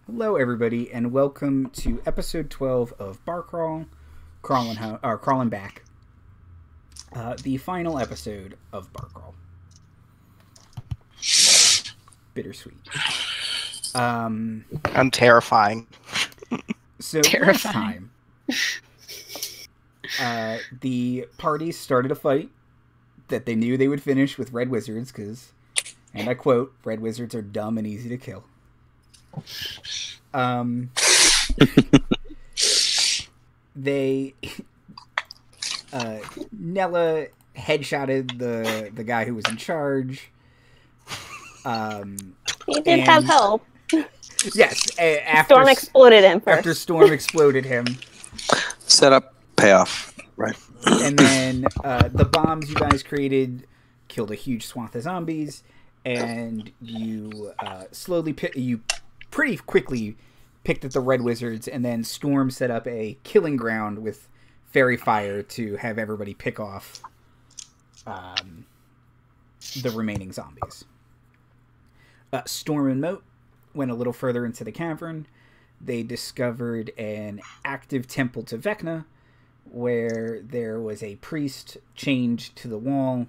Hello, everybody, and welcome to episode 12 of BAAR Crawl, Crawling Back, the final episode of BAAR Crawl. Bittersweet. I'm terrifying. So last time, the party started a fight that they knew they would finish with red wizards because, and I quote, "Red wizards are dumb and easy to kill." They Nella headshotted the guy who was in charge. He did have help. Yes, after Storm exploded him first. After Storm exploded him. Set up, payoff, right? And then the bombs you guys created killed a huge swath of zombies, and you pretty quickly picked at the red wizards, and then Storm set up a killing ground with fairy fire to have everybody pick off the remaining zombies. Storm and Mote went a little further into the cavern. They discovered an active temple to Vecna, where there was a priest chained to the wall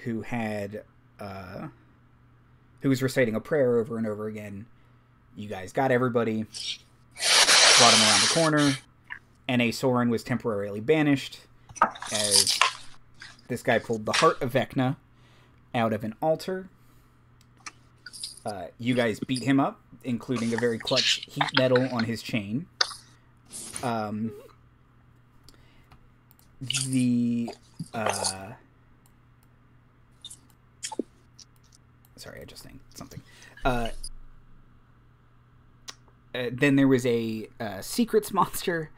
who was reciting a prayer over and over again. You guys got everybody, brought him around the corner. N.A. Soren was temporarily banished as this guy pulled the heart of Vecna out of an altar. You guys beat him up, including a very clutch heat metal on his chain. Sorry, I just named something. Then there was a secrets monster,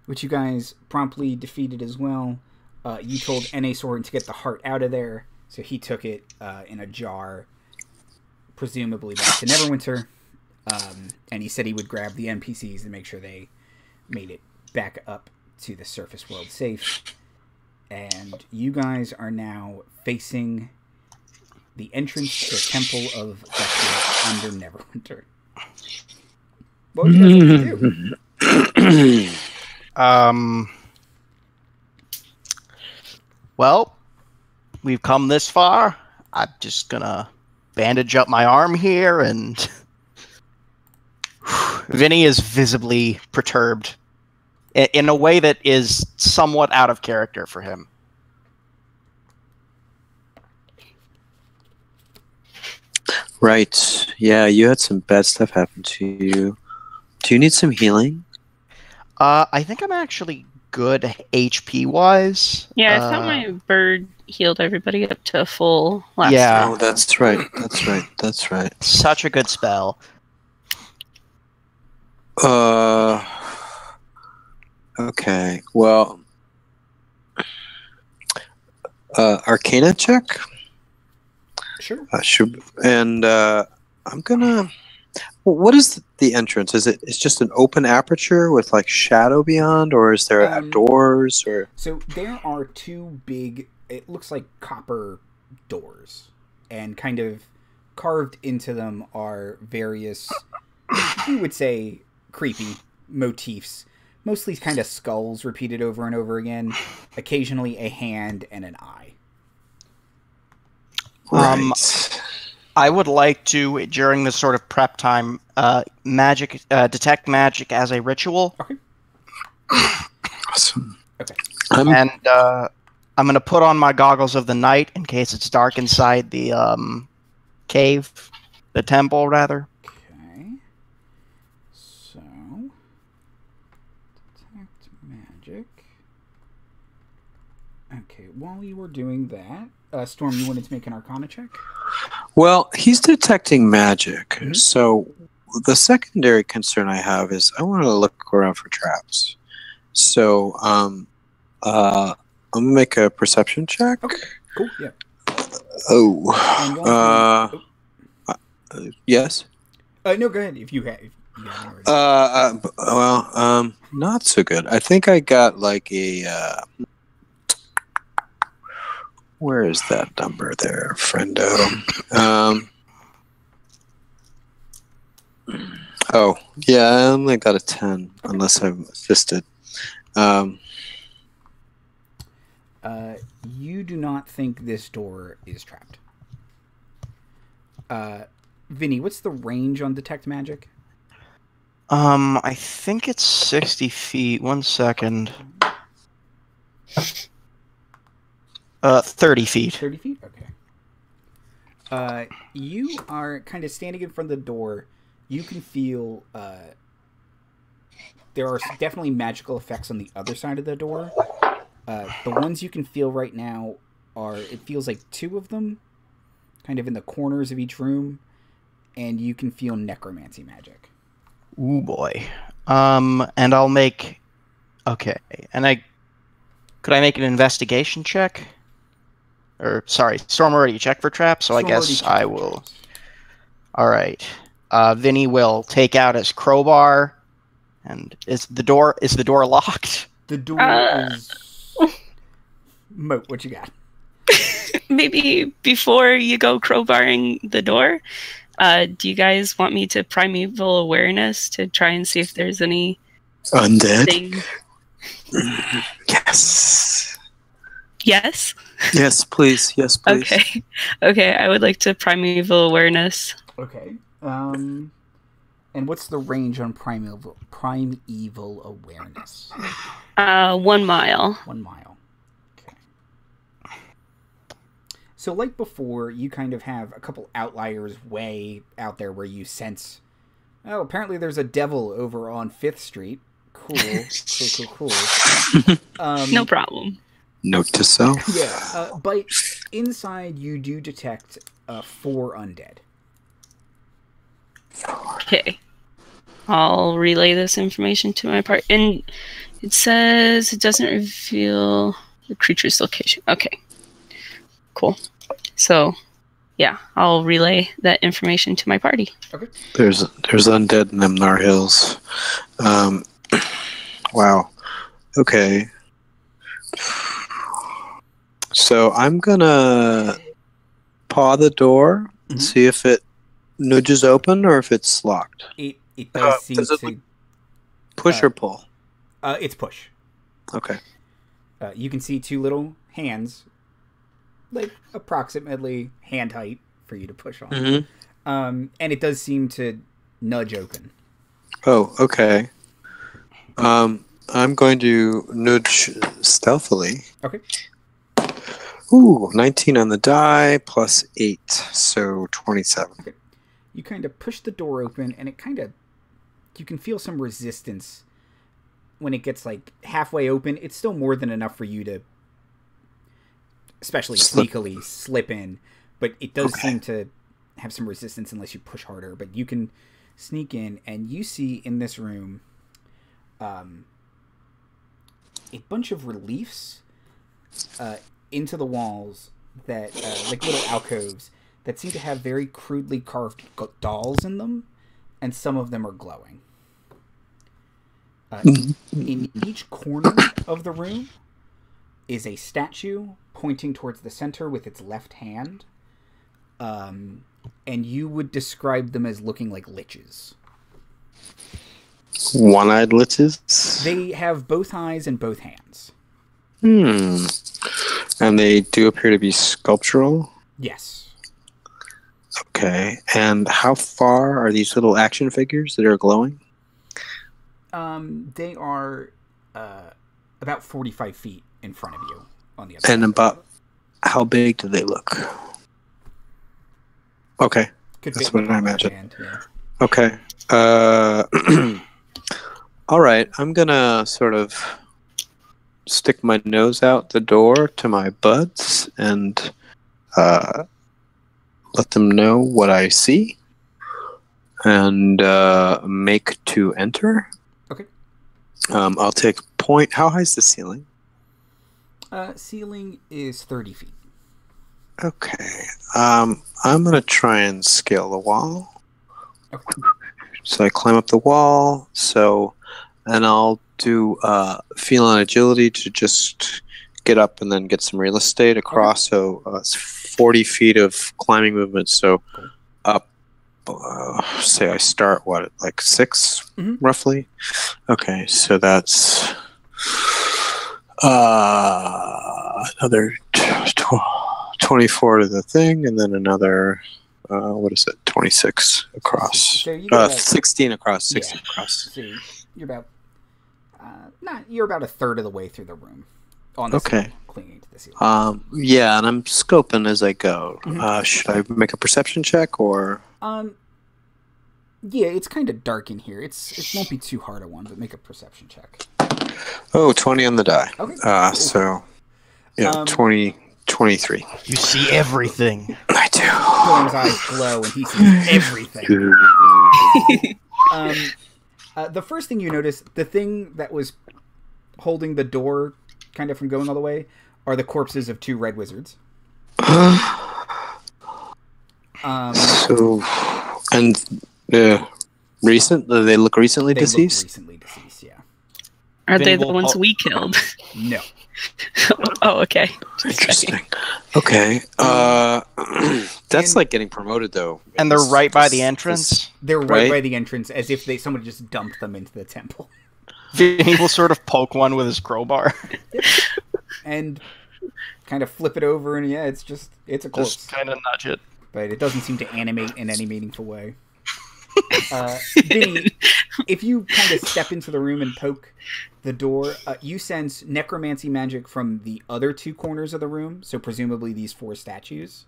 which you guys promptly defeated as well. You told N.A. Soren to get the heart out of there, so he took it in a jar, presumably back to Neverwinter, and he said he would grab the NPCs and make sure they made it back up to the surface world safe. And you guys are now facing the entrance to the Temple of Vecna under Neverwinter. What would you guys like to do? Well, we've come this far. I'm just gonna bandage up my arm here, and Vinnie is visibly perturbed in a way that is somewhat out of character for him. Right. Yeah, you had some bad stuff happen to you. Do you need some healing? I think I'm actually good HP-wise. Yeah, I thought my bird healed everybody up to full last Yeah. time. Oh, that's right. That's right. That's right. Such a good spell. Okay. Well, Arcana check? Sure. And I'm gonna... What is the entrance? It's just an open aperture with like shadow beyond, or is there doors? Or so there are two big, it looks like copper doors, and kind of carved into them are various, you would say, creepy motifs. Mostly kind of skulls repeated over and over again. Occasionally a hand and an eye. right. I would like to, during this sort of prep time, detect magic as a ritual. Okay. Awesome. Okay. And I'm going to put on my goggles of the night in case it's dark inside the cave, the temple, rather. Okay. So, detect magic. Okay, while you were doing that, Storm, you wanted to make an Arcana check? Well, he's detecting magic, Mhm. so the secondary concern I have is I want to look around for traps. So, I'm gonna make a perception check. Okay, cool, yeah. Oh, yes. No, go ahead, if you have already. Well, not so good. I think I got like a. Where is that number there, friendo? Oh, yeah, I only got a 10, unless I'm assisted. You do not think this door is trapped. Vinnie, what's the range on Detect Magic? I think it's 60 feet. 1 second. 30 feet. 30 feet? Okay. You are kind of standing in front of the door. You can feel there are definitely magical effects on the other side of the door. The ones you can feel right now are, it feels like 2 of them, kind of in the corners of each room, and you can feel necromancy magic. Ooh boy. And I'll make. Okay, and could I make an investigation check? Or sorry, Storm already checked for traps, so I guess I will. All right. Vinnie will take out his crowbar, and is the door locked? The door is. Mote, what you got? Maybe before you go crowbarring the door, do you guys want me to primeval awareness to try and see if there's any undead? Yes. Yes? Yes, please. Yes, please. Okay. Okay, I would like to primeval awareness. Okay. And what's the range on primeval awareness? 1 mile. 1 mile. Okay. So like before, you kind of have a couple outliers way out there where you sense, oh, apparently there's a devil over on 5th Street. Cool. No problem. Note to self. Yeah, but inside you do detect 4 undead. Okay. I'll relay this information to my part. And it says it doesn't reveal the creature's location. Okay. Cool. So, yeah, I'll relay that information to my party. Okay. There's undead in them Nar Hills. Wow. Okay. So I'm gonna paw the door and see if it nudges open or if it's locked. It does seem to push or pull. It's push. Okay. You can see 2 little hands, like approximately hand height for you to push on. Mm-hmm. And it does seem to nudge open. Oh, okay. I'm going to nudge stealthily. Okay. Ooh, 19 on the die, plus 8, so 27. Okay. You kind of push the door open, and it kind of... You can feel some resistance when it gets, like, halfway open. It's still more than enough for you to, especially sneakily, slip in. But it does seem to have some resistance unless you push harder. But you can sneak in, and you see in this room a bunch of reliefs into the walls that, like little alcoves, that seem to have very crudely carved dolls in them, and some of them are glowing. In each corner of the room is a statue pointing towards the center with its left hand, and you would describe them as looking like liches. One-eyed liches? They have both eyes and both hands. And they do appear to be sculptural? Yes. Okay. And how far are these little action figures that are glowing? They are about 45 feet in front of you on the other And side. about how big do they look? Okay. Could That's fit what in I the imagine. hand, yeah. Okay. All right. I'm going to sort of stick my nose out the door to my buds and let them know what I see and make to enter. Okay. I'll take point. How high is the ceiling? Ceiling is 30 feet. Okay. I'm going to try and scale the wall. Okay. So I climb up the wall. And I'll do feel and agility to just get up and then get some real estate across. Okay. So it's 40 feet of climbing movement. So up say I start what, like 6 roughly? Okay, so that's another 24 to the thing, and then another 26 across. So you get 16 across. 16 across. So you're about you're about a third of the way through the room. On the ceiling, clinging to the ceiling. Yeah, and I'm scoping as I go. Should I make a perception check or? Yeah, it's kind of dark in here. It won't be too hard a one, but make a perception check. Oh, 20 on the die. Okay. So, yeah, 23. You see everything. I do. Storm's eyes glow, and he sees everything. The first thing you notice, the thing that was holding the door kind of from going all the way, are the corpses of 2 red wizards. Recent? They look recently deceased? Look recently deceased, yeah. Are they the ones we killed? No. Oh, okay. Interesting. Okay. That's like getting promoted, though. And they're right by the entrance? They're right by the entrance, as if someone just dumped them into the temple. Vinnie will sort of poke one with his crowbar. And kind of flip it over, and it's a corpse. Just kind of nudge it. But it doesn't seem to animate in any meaningful way. Vinnie, if you kind of step into the room and poke the door, you sense necromancy magic from the other 2 corners of the room, so presumably these 4 statues.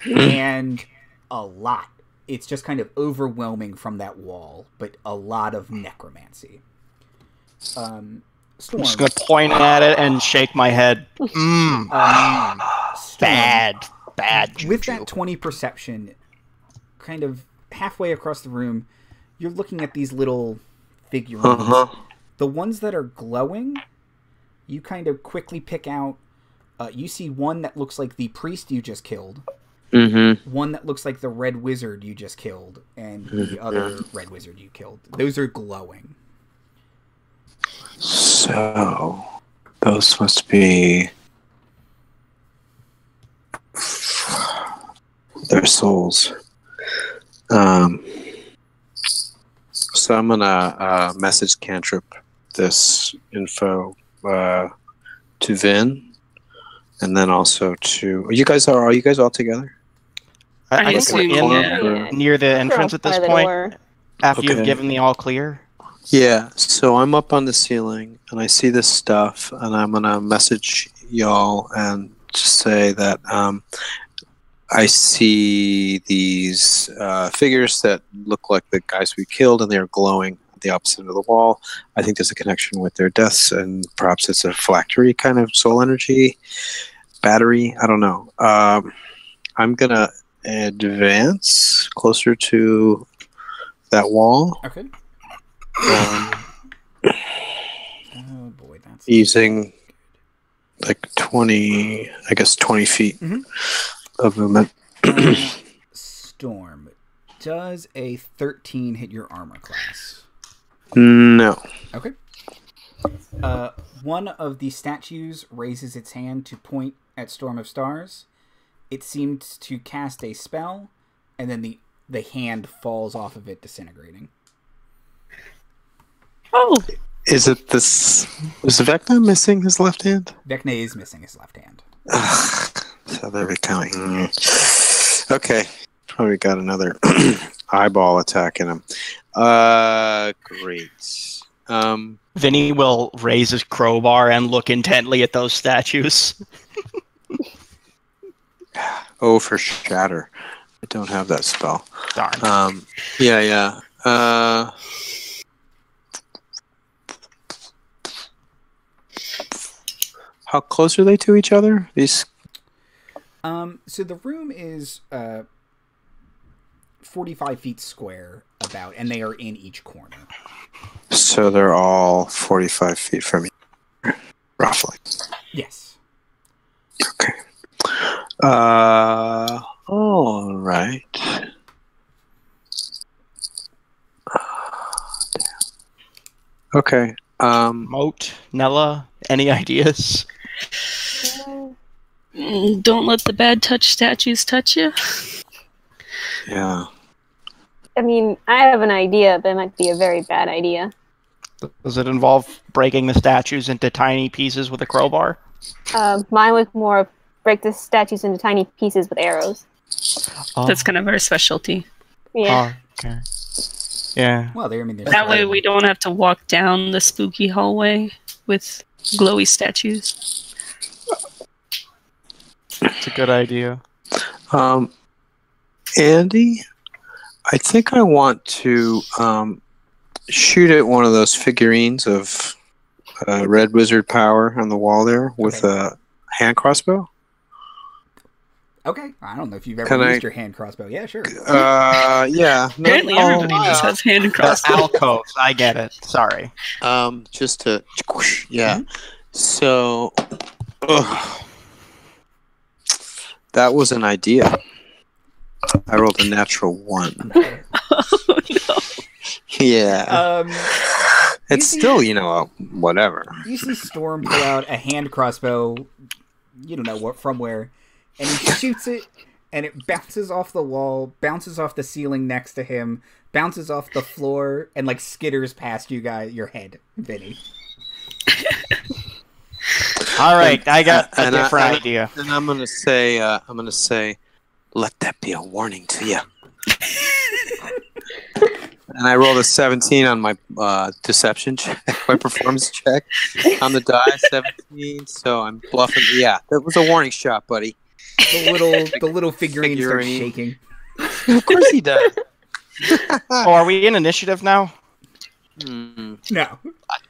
And a lot. It's just kind of overwhelming from that wall, but a lot of necromancy. Storm. I'm just going to point at it and shake my head. Bad juju. With that 20 perception, kind of halfway across the room, you're looking at these little figurines. The ones that are glowing, you kind of quickly pick out. You see one that looks like the priest you just killed. One that looks like the red wizard you just killed. And the other red wizard you killed. Those are glowing. So, those must be their souls. So I'm gonna message cantrip this info to Vin, and then also to are you guys all together? I guess we're near the entrance at this point. After you've given the all clear. Yeah, so I'm up on the ceiling and I see this stuff, and I'm gonna message y'all and say that I see these figures that look like the guys we killed, and they are glowing at the opposite of the wall. I think there's a connection with their deaths, and perhaps it's a phylactery kind of soul energy battery. I don't know. I'm gonna advance closer to that wall. Okay. Oh boy, that's using like 20 feet of movement. Storm, does a 13 hit your armor class? No. Okay. One of the statues raises its hand to point at Storm of Stars. It seems to cast a spell, and then the hand falls off of it, disintegrating. Oh! Is it this... Is Vecna missing his left hand? Vecna is missing his left hand. So they're becoming... Okay. Probably got another eyeball attacking him. Great. Vinnie will raise his crowbar and look intently at those statues. Oh, for shatter. I don't have that spell. Darn. Yeah. How close are they to each other? These. So the room is 45 feet square, about, and they are in each corner. So they're all 45 feet from each other, roughly. Yes. Okay. All right. Okay. Mote, Nella, any ideas? Don't let the bad touch statues touch you. Yeah. I mean, I have an idea, but it might be a very bad idea. Does it involve breaking the statues into tiny pieces with a crowbar? Mine was more break the statues into tiny pieces with arrows. Oh. That's kind of our specialty. Yeah. Oh, okay. Yeah. Well, there's That way we don't have to walk down the spooky hallway with glowy statues. It's a good idea. Andy, I think I want to shoot at one of those figurines of Red Wizard power on the wall there with a hand crossbow. Okay, I don't know if you've ever used your hand crossbow. Yeah, sure. Yeah. Apparently everybody just has hand and crossbow. Alcoves, I get it. Sorry. Just to, yeah. So, that was an idea. I rolled a natural 1. Oh, no. Yeah. It's still, whatever. You see Storm pull out a hand crossbow, you don't know what from where, and he shoots it, and it bounces off the wall, bounces off the ceiling next to him, bounces off the floor, and like skitters past you guys, your head, Vinnie. All right, I got a different idea. And I'm gonna say, let that be a warning to you. And I rolled a 17 on my deception check, my performance check on the die, 17. So I'm bluffing. Yeah, that was a warning shot, buddy. The little figurine starts shaking. Of course he does. Oh, are we in initiative now? No,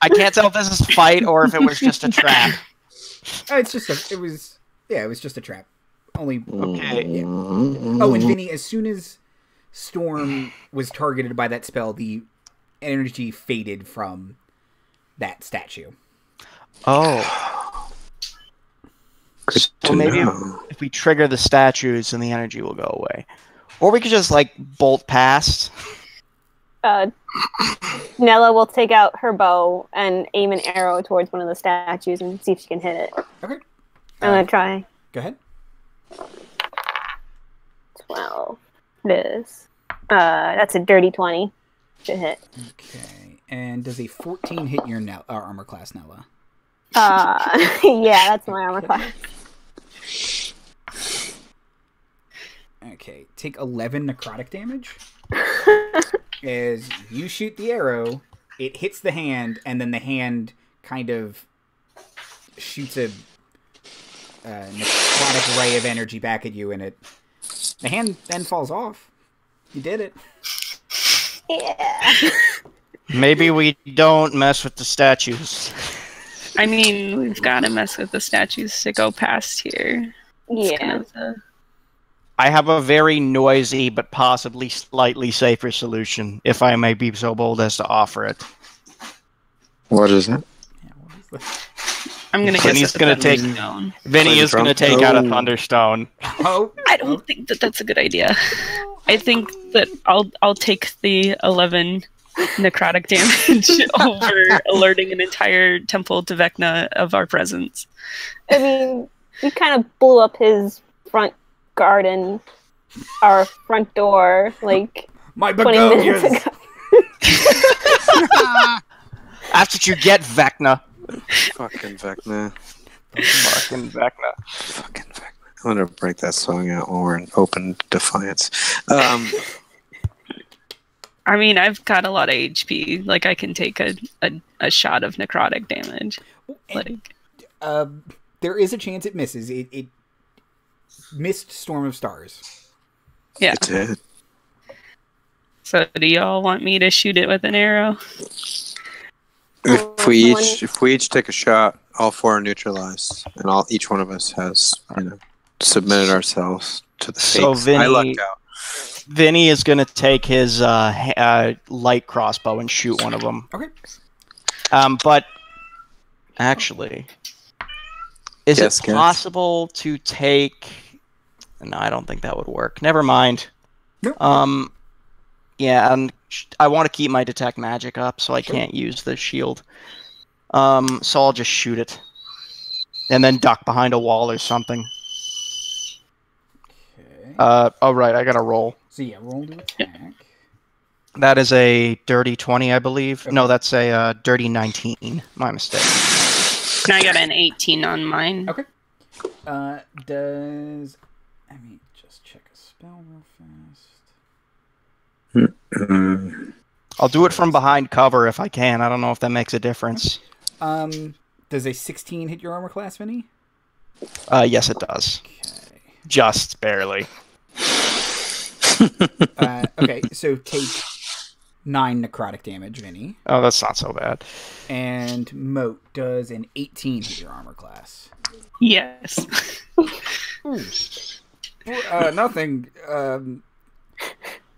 I can't tell if this is fight or if it was just a trap. it was just a trap. Only Okay. Yeah. Oh, and Vinnie, as soon as Storm was targeted by that spell, the energy faded from that statue. Oh. Good So maybe if we trigger the statues, then the energy will go away. Or we could just, bolt past. Nella will take out her bow and aim an arrow towards one of the statues and see if she can hit it. Okay. I'm gonna try. Go ahead. 12. This. That's a dirty 20 to hit. Okay. And does a 14 hit your armor class, Nella? Yeah, that's my armor class. Okay. Take 11 necrotic damage. As you shoot the arrow, it hits the hand, and then the hand kind of shoots a necrotic ray of energy back at you, and the hand then falls off. You did it. Yeah. Maybe we don't mess with the statues. I mean, we've got to mess with the statues to go past here. It's Yeah. kind of the... I have a very noisy but possibly slightly safer solution, if I may be so bold as to offer it. What is it? Yeah, what is this? I'm gonna Vinny's guess gonna that's take- Thunderstone. Vinny is going to take out a Thunderstone. Oh, I don't think that's a good idea. I think that I'll take the 11 necrotic damage over alerting an entire temple to Vecna of our presence. I mean, we kind of blew up his front garden, our front door, my 20 minutes begonias! ago. That's what you get, Vecna. Fucking Vecna. Fucking Vecna. Fucking Vecna. I'm gonna break that song out when we're in open defiance. I mean, I've got a lot of HP. I can take a shot of necrotic damage. There is a chance it misses. It missed Storm of Stars. Yeah. It did. So do y'all want me to shoot it with an arrow? If we each take a shot, all 4 are neutralized, and each one of us has submitted ourselves to the fate. So Vinny, I lucked out. Vinny is going to take his light crossbow and shoot one of them. Okay. But actually, is Yes, it guess. possible to take? No, I don't think that would work. Never mind. No. Yeah, and I want to keep my detect magic up, so I can't use the shield. So I'll just shoot it, and then duck behind a wall or something. Okay. Oh right, I gotta roll. So yeah, roll to attack. That is a dirty 20, I believe. Okay. No, that's a dirty 19. My mistake. I got an 18 on mine. Okay. Let me just check a spell real fast. I'll do it from behind cover if I can. I don't know if that makes a difference. Does a 16 hit your armor class, Vinnie? Yes, it does. Okay. Just barely. Okay, so take 9 necrotic damage, Vinnie. Oh, that's not so bad. And Mote, does an 18 hit your armor class? Yes. Nothing.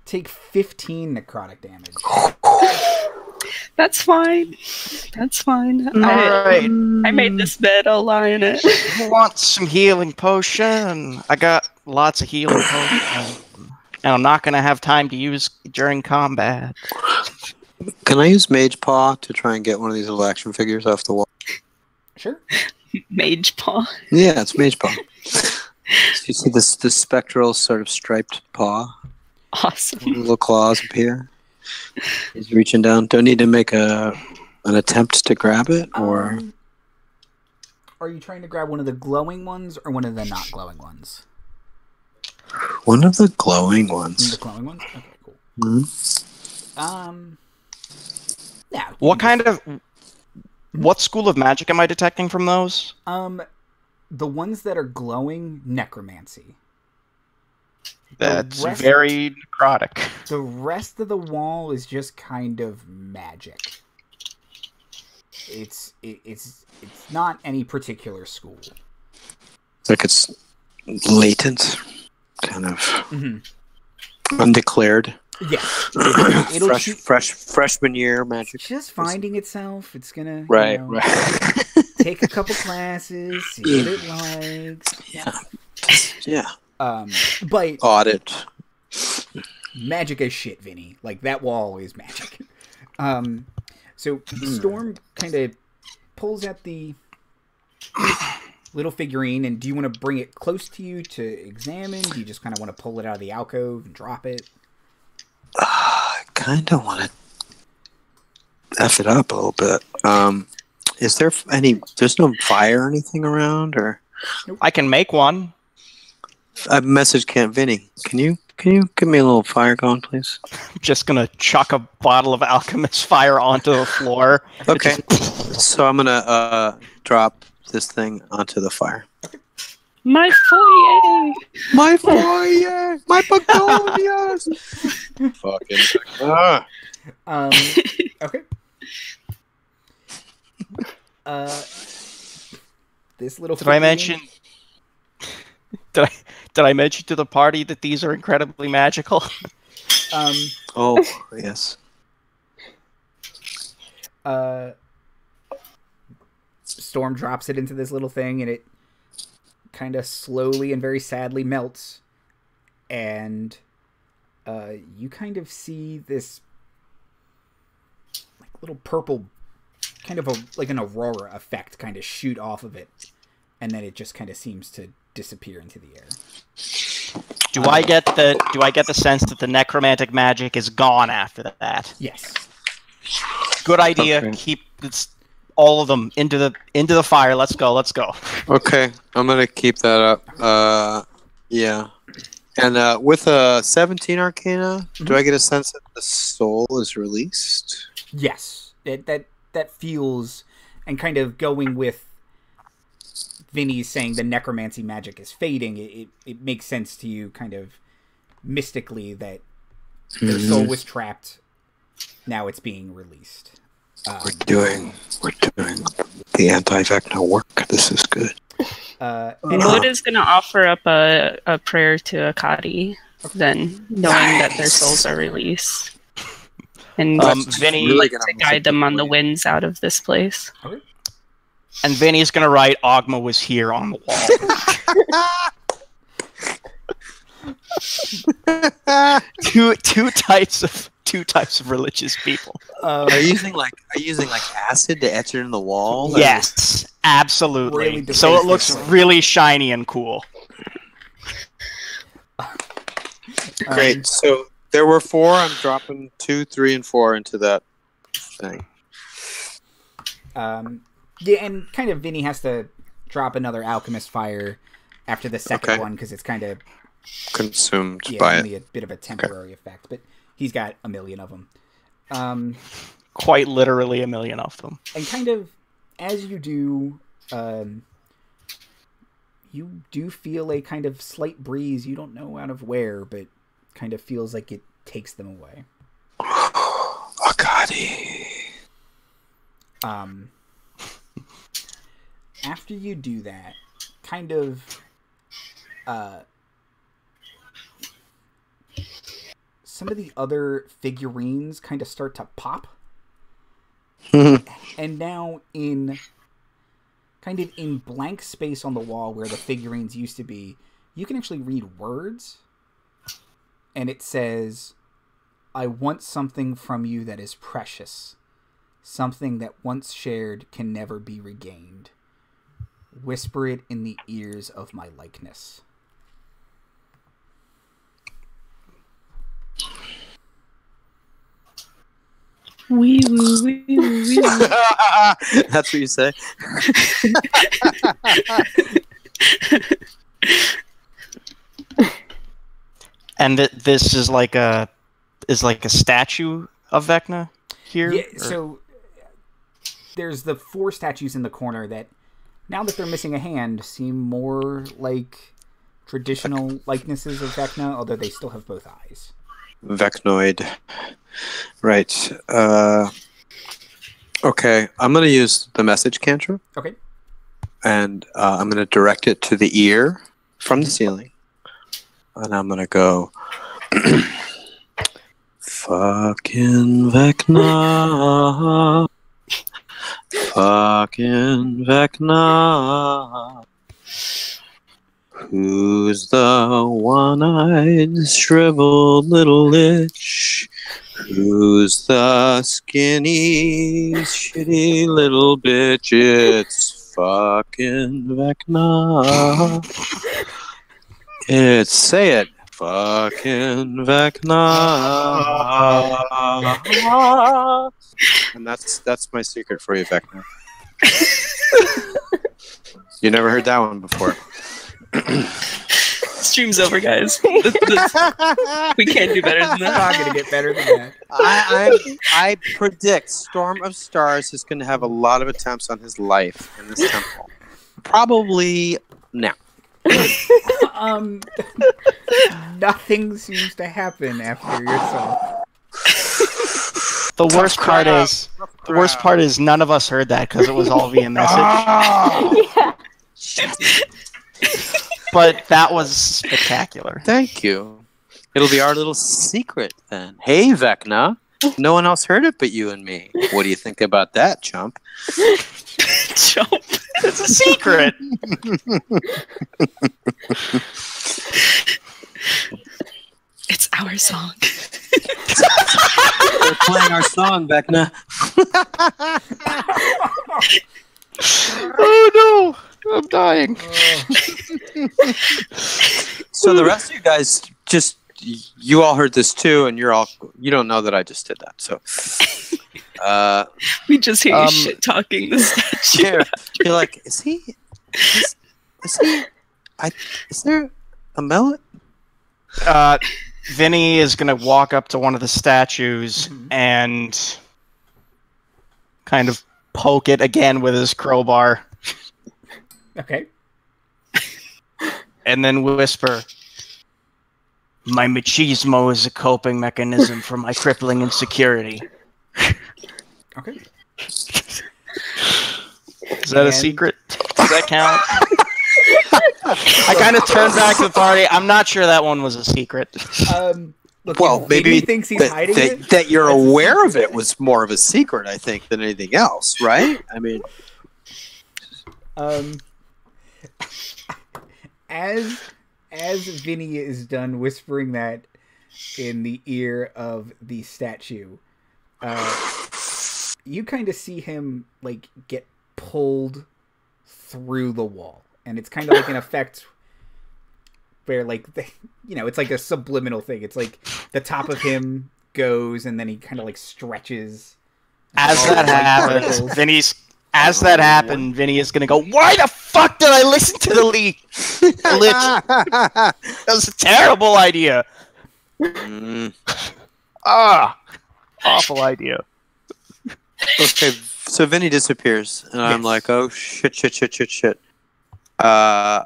Take 15 necrotic damage. That's fine. That's fine. Alright. I made this bed, I'll lie in it. Who wants some healing potion? I got lots of healing potion. And I'm not going to have time to use during combat. Can I use Mage Paw to try and get one of these little action figures off the wall? Sure. Mage Paw. Yeah, it's Mage Paw. So you see this spectral sort of striped paw? Awesome. Little claws up here. He's reaching down. Do I need to make an attempt to grab it, or? Are you trying to grab one of the glowing ones or one of the not glowing ones? One of the glowing ones. The glowing ones? Okay, cool. Mm-hmm. Yeah. What school of magic am I detecting from those? The ones that are glowing, necromancy. That's very necrotic. The rest of the wall is just kind of magic. It's not any particular school. Like it's latent, kind of undeclared. Yeah, it'll freshman year magic. Just finding itself. It's gonna right. Take a couple classes, see what it likes. Yeah. But audit. Magic as shit, Vinnie. Like that wall is magic. So Storm kind of pulls out the little figurine, and do you want to bring it close to you to examine? Do you just kind of want to pull it out of the alcove and drop it? I kind of want to F it up a little bit. Is there there's no fire or anything around, or? Nope. I can make one. I messaged Vinnie. Can you give me a little fire going, please? I'm just gonna chuck a bottle of Alchemist fire onto the floor. Okay. So I'm gonna drop this thing onto the fire. My foyer! My foyer! My begonias! Fucking. Okay. This little. Did I mention to the party that these are incredibly magical? Oh yes. Storm drops it into this little thing, and it kind of slowly and very sadly melts. And you kind of see this like little purple, kind of like an aurora effect, kind of shoot off of it, and then it just kind of seems to disappear into the air. Do I get the sense that the necromantic magic is gone after that? Yes. Good idea. Okay. Keep all of them into the fire. Let's go. Okay, I'm gonna keep that up. Yeah. And with a 17 Arcana, do I get a sense that the soul is released? Yes. That feels, and kind of going with Vinnie's saying the necromancy magic is fading, it makes sense to you kind of mystically that their soul was trapped, now it's being released. We're doing the anti-Vecna work. This is good. Mote is going to offer up a prayer to Akadi, then knowing that their souls are released. And Vinnie really to guide them on the winds out of this place. Okay. And Vinnie's gonna write Ogma was here on the wall. two types of religious people. Are you using like acid to etch it in the wall? Yes, absolutely. Really so it looks really shiny and cool. Great. So There were 4. I'm dropping 2, 3, and 4 into that thing. Yeah, and kind of Vinnie has to drop another Alchemist fire after the second one because it's kind of consumed by only it. a bit of a temporary effect, but he's got a million of them. Quite literally a million of them. And kind of as you do, you do feel a kind of slight breeze. You don't know out of where, but kind of feels like it takes them away. Akadi. After you do that, kind of, some of the other figurines kind of start to pop. And now in blank space on the wall where the figurines used to be, you can actually read words. And it says, "I want something from you that is precious. Something that once shared can never be regained. Whisper it in the ears of my likeness." Wee woo, wee woo, wee woo. That's what you say? And this is like a statue of Vecna here? Yeah, so there's the 4 statues in the corner that, now that they're missing a hand, seem more like traditional likenesses of Vecna, although they still have both eyes. Vecnoid. Right. Okay, I'm going to use the message cantrip. Okay. And I'm going to direct it to the ear from the ceiling. And I'm going to go... Fucking Vecna. Fucking Vecna. Who's the one-eyed, shriveled little lich? Who's the skinny, shitty little bitch? It's fucking Vecna. Say it. Fucking Vecna. And that's my secret for you, Vecna. You never heard that one before. Stream's over, guys. We can't do better than I'm that. not going to get better than that. I predict Storm of Stars is going to have a lot of attempts on his life in this temple. Probably now. Nothing seems to happen after your song. The worst part is none of us heard that because it was all via message. Yeah. But that was spectacular. Thank you. It'll be our little secret then. Hey, Vecna. No one else heard it but you and me. What do you think about that, chump? Jump. It's a secret. It's our song. We're playing our song, Vecna. Oh no! I'm dying. So the rest of you guys, just you all heard this too, and you don't know that I just did that. So We just hear you shit talking the statue. you're like, is there a melon? Vinnie is going to walk up to one of the statues and kind of poke it again with his crowbar. Okay. And then whisper, "My machismo is a coping mechanism for my crippling insecurity." Okay. Is that a secret? Does that count? I kind of turned back to the party. I'm not sure that one was a secret. Look, Well, maybe he thinks he's hiding it. that you're aware of it was more of a secret, I think, than anything else, right? I mean, as Vinnie is done whispering that in the ear of the statue, you kind of see him like get pulled through the wall, and it's kind of like an effect where like it's like a subliminal thing. It's like the top of him goes and then he kind of like stretches. As that happens, Vinnie is gonna go, why the fuck did I listen to the leak? That was a terrible idea. Awful idea. Okay, so Vinnie disappears, and I'm like, oh shit. All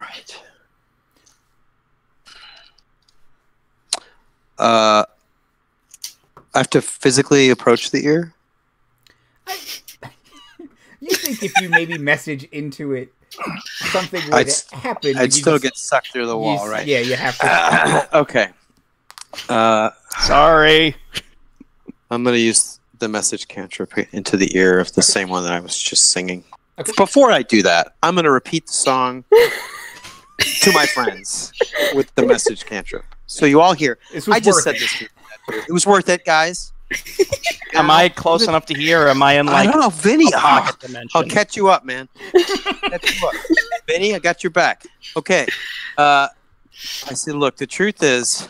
right. I have to physically approach the ear? You think if you maybe message into it, something would happen? I'd still get sucked through the wall, right? Yeah, you have to. Okay. Sorry. I'm going to use the message cantrip into the ear of the same one that I was just singing. Okay. Before I do that, I'm going to repeat the song to my friends with the message cantrip. So you all hear. I just said this to you. It was worth it, guys. Am I close enough to hear, or am I in like I don't know, Vinnie. pocket dimension? I'll catch you up, man. Vinnie, I got your back. Okay. I said, look, the truth is,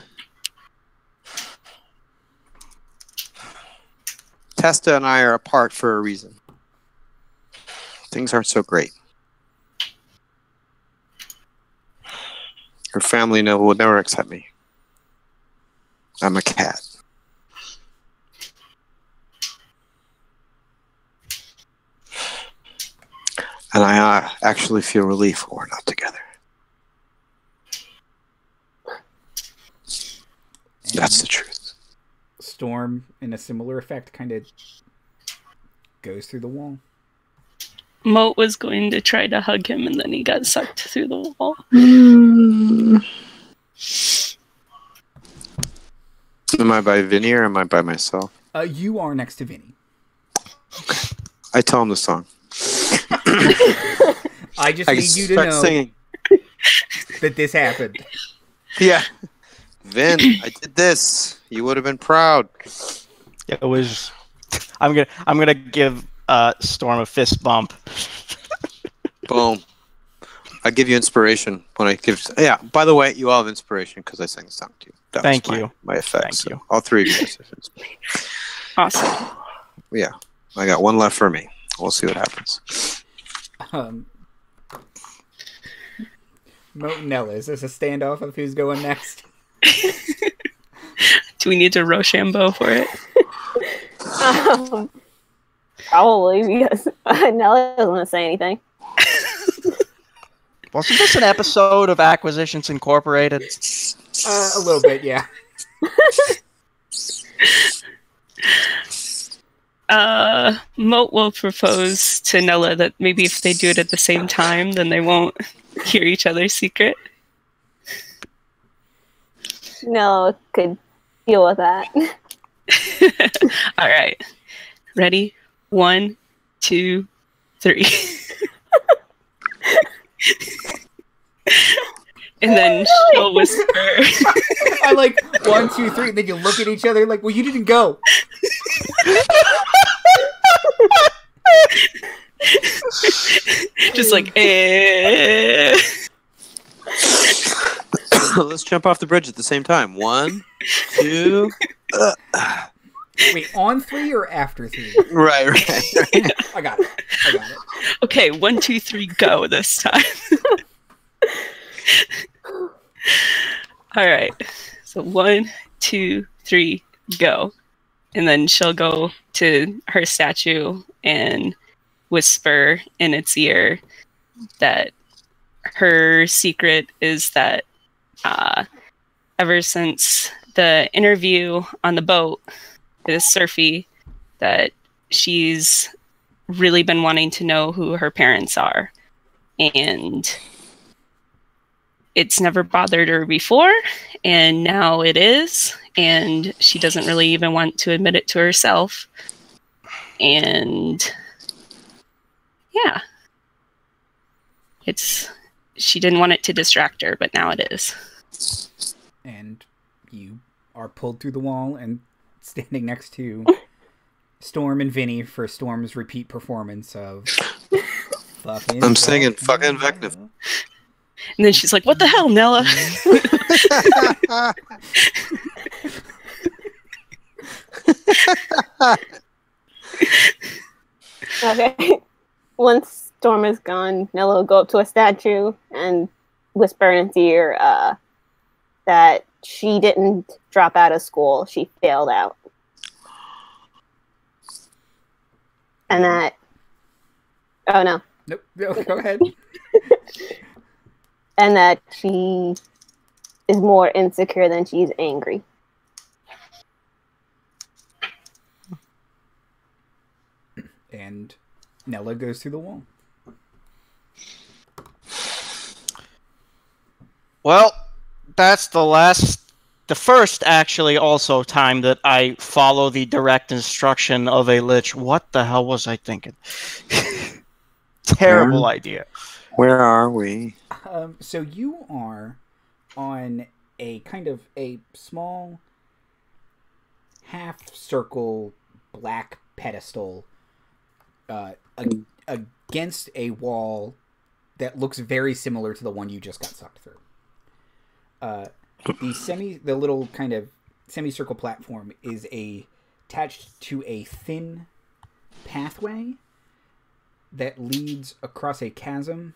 Testa and I are apart for a reason. Things aren't so great. Her family would never accept me. I'm a cat. And I actually feel relief when we're not together. That's the truth. Storm, in a similar effect, kind of goes through the wall. Mote was going to try to hug him, and then he got sucked through the wall. Am I by Vinnie or am I by myself? You are next to Vinnie. I tell him the song. I just need you to know singing. that this happened. Yeah. Vin, I did this. You would have been proud. It was. I'm gonna give Storm a fist bump. Boom. I give you inspiration when I give. Yeah. By the way, you all have inspiration because I sang the song to you. That Thank was you. My effect. Thank so you. All three of you guys have inspiration. Awesome. Yeah. I got one left for me. We'll see what happens. Mote and Nella, is this a standoff of who's going next? Do we need to Rochambeau for it? Probably, because Nella doesn't want to say anything. Wasn't this an episode of Acquisitions Incorporated? A little bit, yeah. Mote will propose to Nella that maybe if they do it at the same time, then they won't hear each other's secret. Nella could deal with that. All right. Ready? 1, 2, 3. And then she'll whisper. I like 1, 2, 3, and then you look at each other like, well, you didn't go. Just like, Let's jump off the bridge at the same time. 1, 2. Wait, on 3 or after 3? Right. I got it. Okay, 1, 2, 3, go this time. All right. So 1, 2, 3, go. And then she'll go to her statue and whisper in its ear that her secret is that ever since the interview on the boat with Surfy, that she's really been wanting to know who her parents are. And it's never bothered her before, and now it is, and she doesn't really even want to admit it to herself. And yeah, she didn't want it to distract her, but now it is. And you are pulled through the wall and standing next to Storm and Vinnie for Storm's repeat performance of I'm singing fucking Vecna. And then she's like, "What the hell, Nella?" Okay. Once Storm is gone, Nella will go up to a statue and whisper in its ear that she didn't drop out of school. She failed out. And that... Oh, no. Nope. No, go ahead. And that she is more insecure than she's angry. And Nella goes through the wall. Well, that's the first actually also time that I follow the direct instruction of a lich. What the hell was I thinking? Terrible idea. Where are we? So you are on a kind of a small half-circle black pedestal against a wall that looks very similar to the one you just got sucked through. The little kind of semicircle platform is attached to a thin pathway that leads across a chasm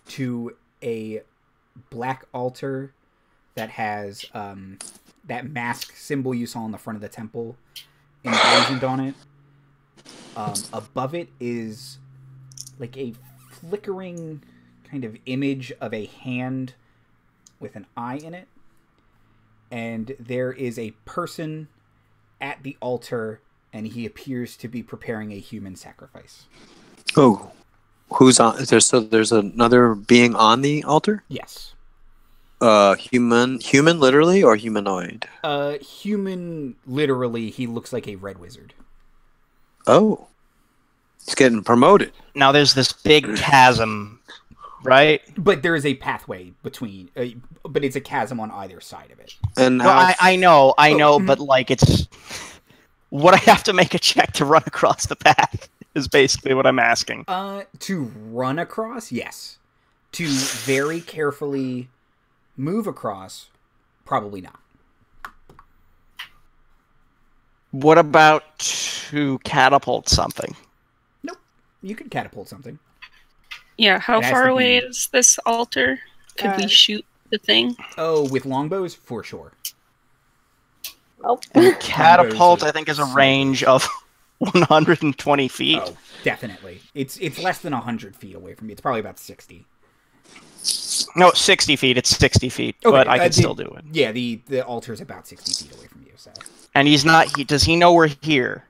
to a black altar that has that mask symbol you saw on the front of the temple emblazoned on it. Above it is like a flickering kind of image of a hand with an eye in it. And there is a person at the altar, and he appears to be preparing a human sacrifice. Oh, who's on? There's another being on the altar? Yes. Human literally, or humanoid? Human literally. He looks like a red wizard. Oh, he's getting promoted. Now there's this big chasm, right? But there is a pathway between, but it's a chasm on either side of it. And No, I know, but like it's... Would I have to make a check to run across the path is basically what I'm asking. To run across, yes. To very carefully move across, probably not. What about to catapult something? Nope. You could catapult something. Yeah, how It has far to away be- is this altar? Could we shoot the thing? Oh, with longbows? For sure. Oh. And catapult, Longbows are I think, is a range of 120 feet. Oh, definitely. It's less than 100 feet away from me. It's probably about 60. No, 60 feet. It's 60 feet, Okay, but I can still do it. Yeah, the altar's about 60 feet away from you, so... And he's not... Does he know we're here?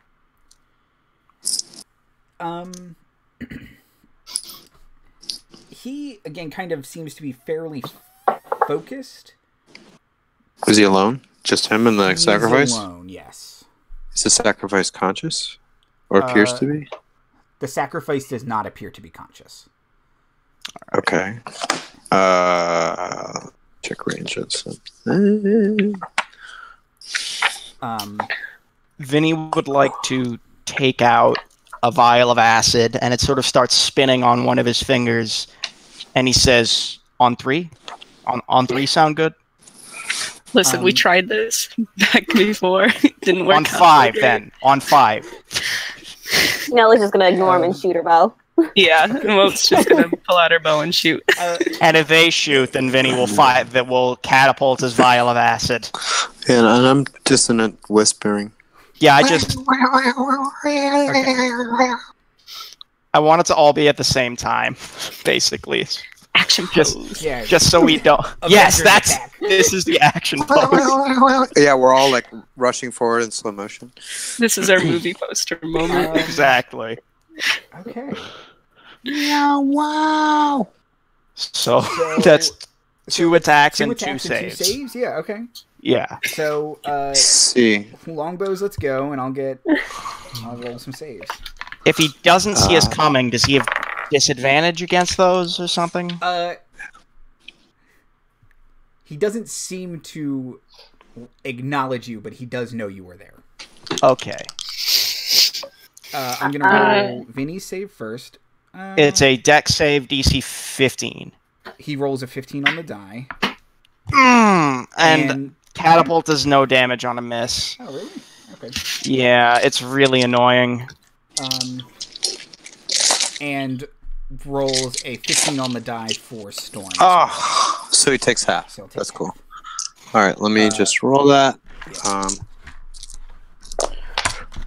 He, again, kind of seems to be fairly focused. is he alone? Just him and the He's sacrifice? alone, yes. Is the sacrifice conscious, or appears to be? The sacrifice does not appear to be conscious. Okay. Check ranges. Vinnie would like to take out a vial of acid, and it sort of starts spinning on one of his fingers, and he says, "On three? On three sound good?" Listen, we tried this back before. It didn't work. On five, then. On five. Nella's just gonna ignore him and shoot her bow. Yeah, Mote's just gonna pull out her bow and shoot. And if they shoot, then Vinnie will catapult his vial of acid. And I'm dissonant whispering. Yeah, I want it to all be at the same time, basically. Action pose. Just so we don't... Yes, Avengers attack. this is the action pose. Yeah, we're all like rushing forward in slow motion. This is our movie poster moment. Exactly. Okay. Yeah, wow. So that's two attacks and two saves. 2 saves? Yeah, okay. Yeah. So, Let's see. longbows, let's go, and I'll roll some saves. If he doesn't see us coming, does he have disadvantage against those or something? He doesn't seem to acknowledge you, but he does know you were there. Okay. I'm gonna roll Vinny's save first. It's a dex save DC 15. He rolls a 15 on the die. And catapult does no damage on a miss. Oh, really? Okay. Yeah, it's really annoying. And rolls a 15 on the die for Storm. Oh, so he takes half. So That's cool. All right, let me just roll that. Yeah.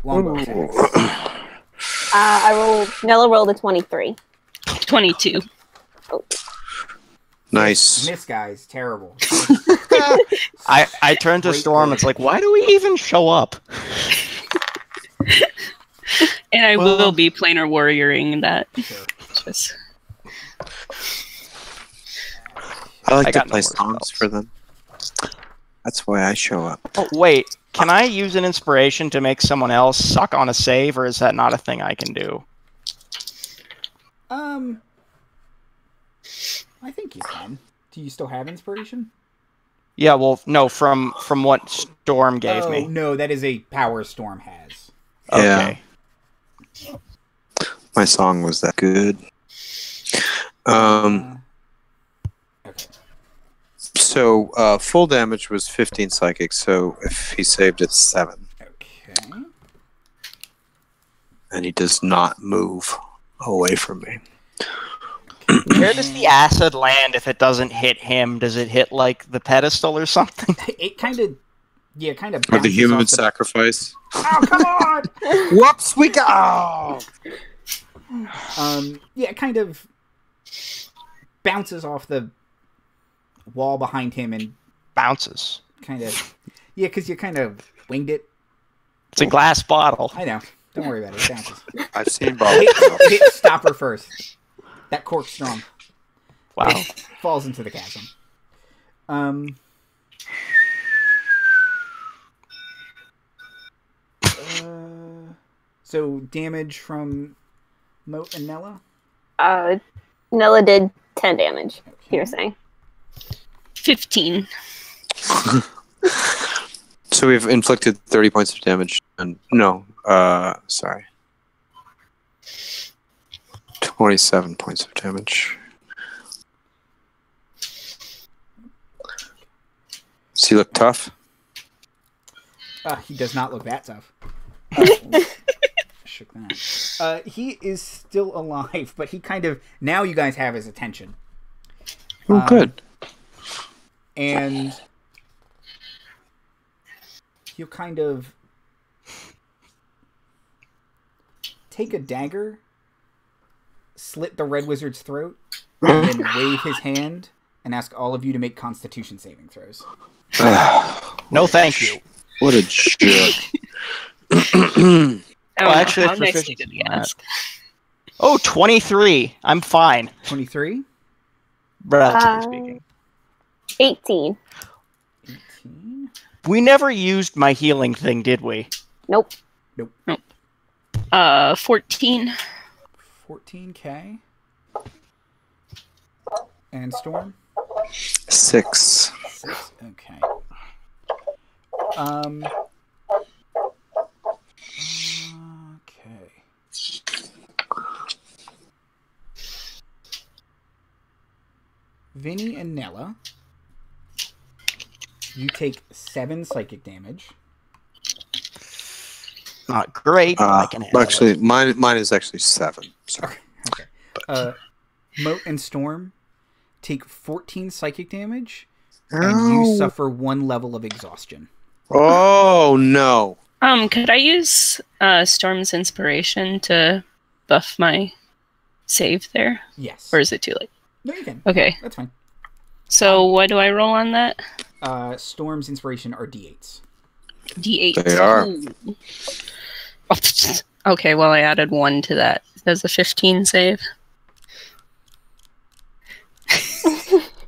Longbow attacks. Nella rolled a 23. 22. Oh. Nice. Miss, guys. Terrible. I turn to Storm. It's like, why do we even show up? And I will be planar warrioring that. Sure. Just... I like to got no play more songs spells. for them. That's why I show up. Oh, wait. Can I use an inspiration to make someone else suck on a save, or is that not a thing I can do? I think you can. Do you still have inspiration? Yeah, well, no, from what Storm gave me. No, that is a power Storm has. Okay. Yeah. My song was that good. Okay. So full damage was 15 psychic, so if he saved it's 7. Okay. And he does not move away from me. Where does the acid land if it doesn't hit him? Does it hit, like, the pedestal or something? It kind of Or the bounces human off sacrifice. Oh, come on! Whoops, we go! Yeah, it kind of bounces off the wall behind him and Bounces. kind of... Yeah, because you kind of winged it. It's a glass bottle. I know. Don't worry about it. It bounces. I've seen Bob. Hit stopper first. That cork's strong. Wow. It falls into the chasm. So damage from Mote and Nella? Nella did 10 damage, you were saying. 15. So we've inflicted 30 points of damage. And sorry. 27 points of damage. Does he look tough? He does not look that tough. Shook that. He is still alive, but he kind of... Now you guys have his attention. Oh, good. And he'll kind of take a dagger, slit the Red Wizard's throat, and then wave his hand and ask all of you to make Constitution saving throws. No, thank you. What a jerk. Actually, how it's nicely proficiency did he on that. ask? Oh, 23. I'm fine. 23? Relatively speaking. 18. 18? We never used my healing thing, did we? Nope. 14. 14k. And Storm? 6. 6. Okay. Okay. Vinnie and Nella, you take 7 psychic damage. Not great, but I can handle Actually, it. mine is actually 7. Sorry. Okay. Mote and Storm take 14 psychic damage, and you suffer 1 level of exhaustion. Oh, no. Could I use Storm's inspiration to buff my save there? Yes. Or is it too late? No, you can. Okay. That's fine. So what do I roll on that? Storm's inspiration are d8s. D8. They are. Ooh. Okay, well I added 1 to that. Does a 15 save?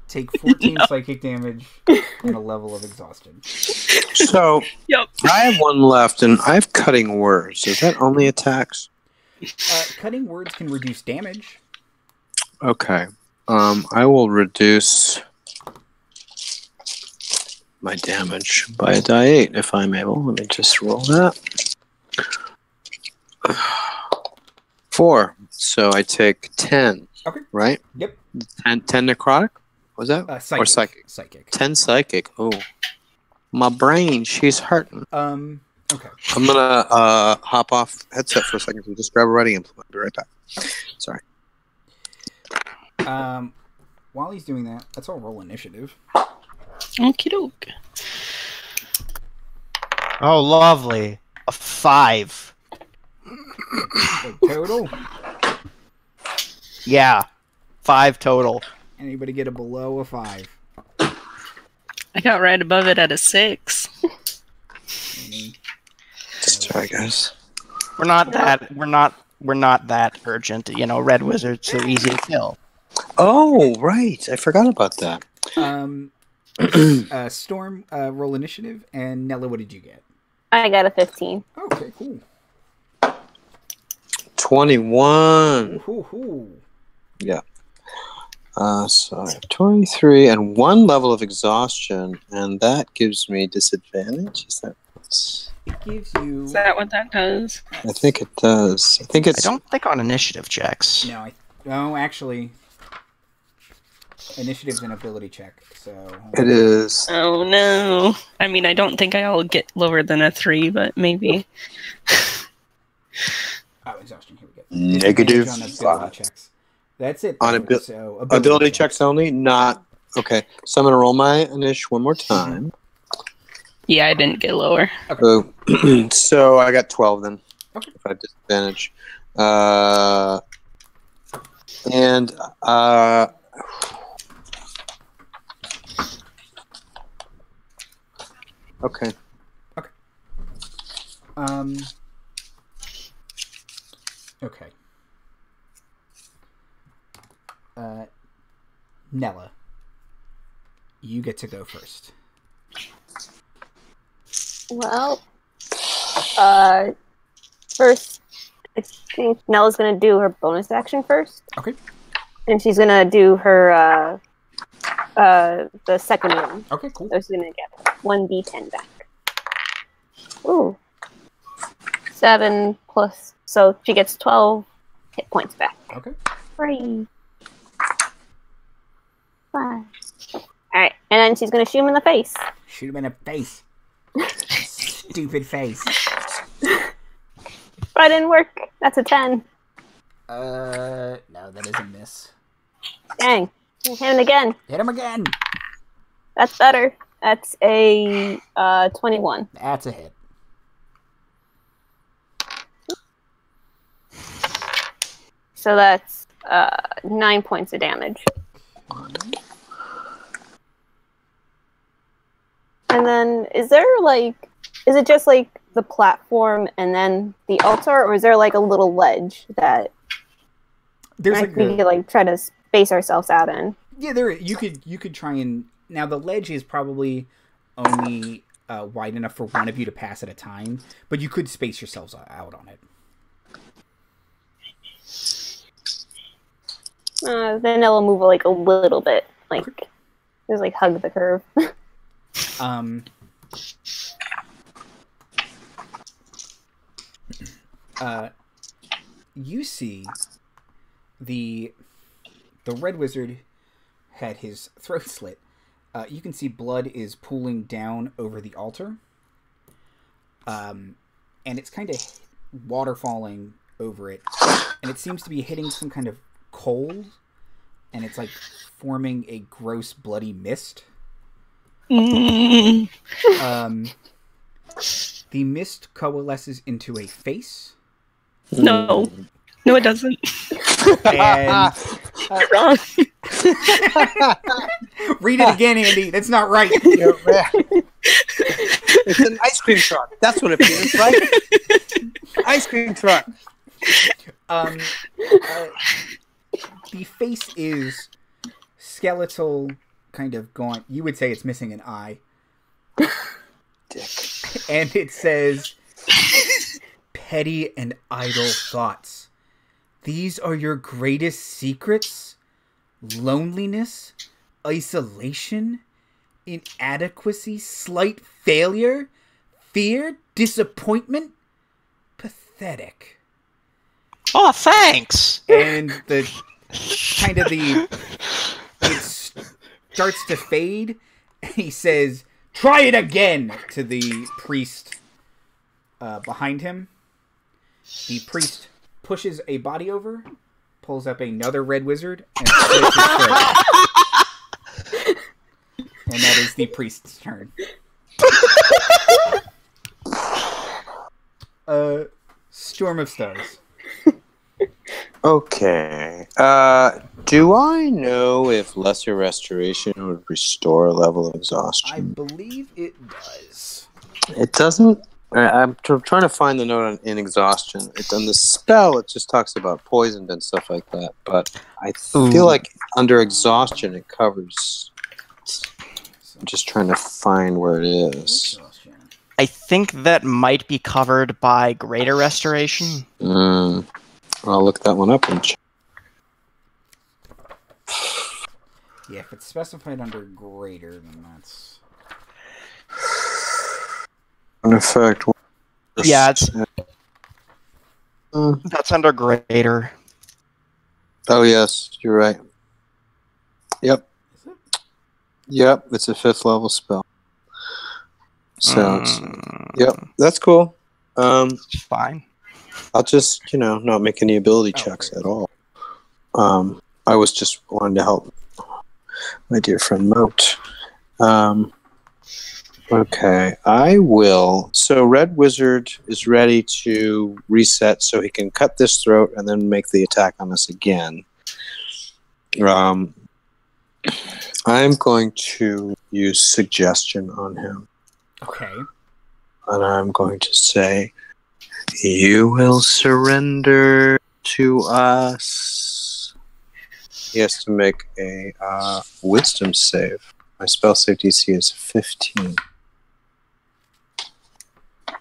Take 14 psychic damage and a level of exhaustion. So, Yep. I have 1 left, and I have cutting words. Is that only attacks? Cutting words can reduce damage. Okay. I will reduce my damage by a die 8 if I'm able. Let me just roll that. 4. So I take 10. Okay. Right? Yep. 10 necrotic? Was that? Psychic. Or psychic? Psychic. 10 psychic. Oh. My brain, she's hurting. Okay. I'm gonna hop off headset for a second to just grab a writing implement. I'll be right back. Sorry. While he's doing that, let's all roll initiative. Okie doke. Oh, lovely. A 5. Like total. Yeah. 5 total. Anybody get a below a 5? I got right above it at a 6. Sorry, guys. We're not that urgent. You know, red wizard's so easy to kill. Oh, right. I forgot about that. Storm, roll initiative, and Nella, what did you get? I got a 15. Okay, cool. 21. Ooh. Yeah. So I have 23 and 1 level of exhaustion, and that gives me disadvantage. Is that? It gives you. Is that what that does? I think it does. I don't think on initiative checks. No, actually, initiative's an ability check. So it is. Oh no! I mean, I don't think I'll get lower than a 3, but maybe. Exhaustion. Here we go. Negative on ability 5. checks. That's it. On ability checks only. Not okay. So I'm gonna roll my initiative one more time. Yeah, I didn't get lower. Okay. So I got 12 then. Okay. If I have disadvantage. Okay. Okay. Nella, you get to go first. Well, first, I think Nella's gonna do her bonus action first. Okay. And she's gonna do her, the second one. Okay, cool. So she's gonna get 1d10 back. Ooh. 7 plus, so she gets 12 hit points back. Okay. 3. 5. Alright, and then she's gonna shoot him in the face. Shoot him in the face. Stupid face. But it didn't work. That's a 10. No, that is a miss. Dang. Hit him again. Hit him again. That's better. That's a 21. That's a hit. So that's 9 points of damage. And then, is it just like the platform and then the altar, or is there like a little ledge that There's we could like try to space ourselves out in? Yeah, there. You could try and now the ledge is probably only wide enough for one of you to pass at a time, but you could space yourselves out on it. Then it'll move like a little bit, like just like hug the curve. You see the red wizard had his throat slit. You can see blood is pooling down over the altar. And it's kind of waterfalling over it. And it seems to be hitting some kind of coal. And it's like forming a gross bloody mist. The mist coalesces into a face. No, it doesn't. And You're wrong. read it again, Andy. That's not right. It's an ice cream truck. That's what it is, right? Ice cream truck. The face is skeletal, kind of gaunt. You would say it's missing an eye. Dick. And it says, petty and idle thoughts. These are your greatest secrets? Loneliness? Isolation? Inadequacy? Slight failure? Fear? Disappointment? Pathetic. Oh, thanks. And it starts to fade. And he says, "Try it again," to the priest behind him. The priest pushes a body over, pulls up another red wizard, and slits his throat. And that is the priest's turn. Storm of Stars. Okay. Do I know if Lesser Restoration would restore a level of I exhaustion? believe it does. It doesn't. I'm trying to find the note in exhaustion. On the spell, it just talks about poisoned and stuff like that. But I feel like under exhaustion, it covers. I'm just trying to find where it is. I think that might be covered by Greater Restoration. I'll look that one up and check. Yeah, if it's specified under greater, then that's... In effect, Yeah, that's under Greater. Oh, yes, you're right. Yep. Is it? Yep, it's a 5th level spell. So, yep, that's cool. Fine. I'll just, not make any ability checks at all. I was just wanting to help my dear friend Mote. Okay, I will. So Red Wizard is ready to reset so he can cut this throat and then make the attack on us again. I'm going to use Suggestion on him. Okay. And I'm going to say, "You will surrender to us." He has to make a Wisdom save. My spell save DC is 15. Oh,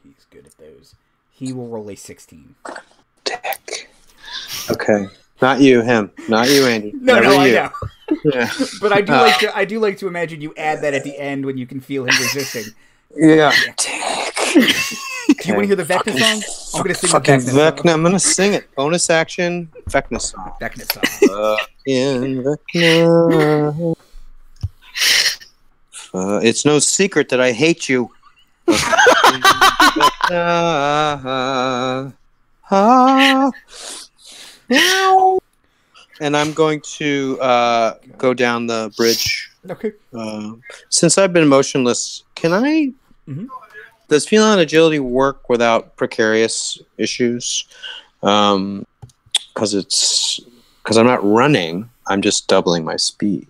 he's good at those. He will roll a 16. Dick. Okay. Not you, him. Not you, Andy. No, Never I you. know. Yeah. But I do like to imagine you add that at the end when you can feel him resisting. Yeah. Do you want to hear the Vecna song? I'm going to sing the Fucking Vecna song. Vecna. I'm going to sing it. Bonus action. Vecna song. Vecna song. In Vecna. It's no secret that I hate you. And I'm going to go down the bridge. Okay. Since I've been motionless, can I... Mhm. Does Feline Agility work without precarious issues? Because I'm not running, I'm just doubling my speed.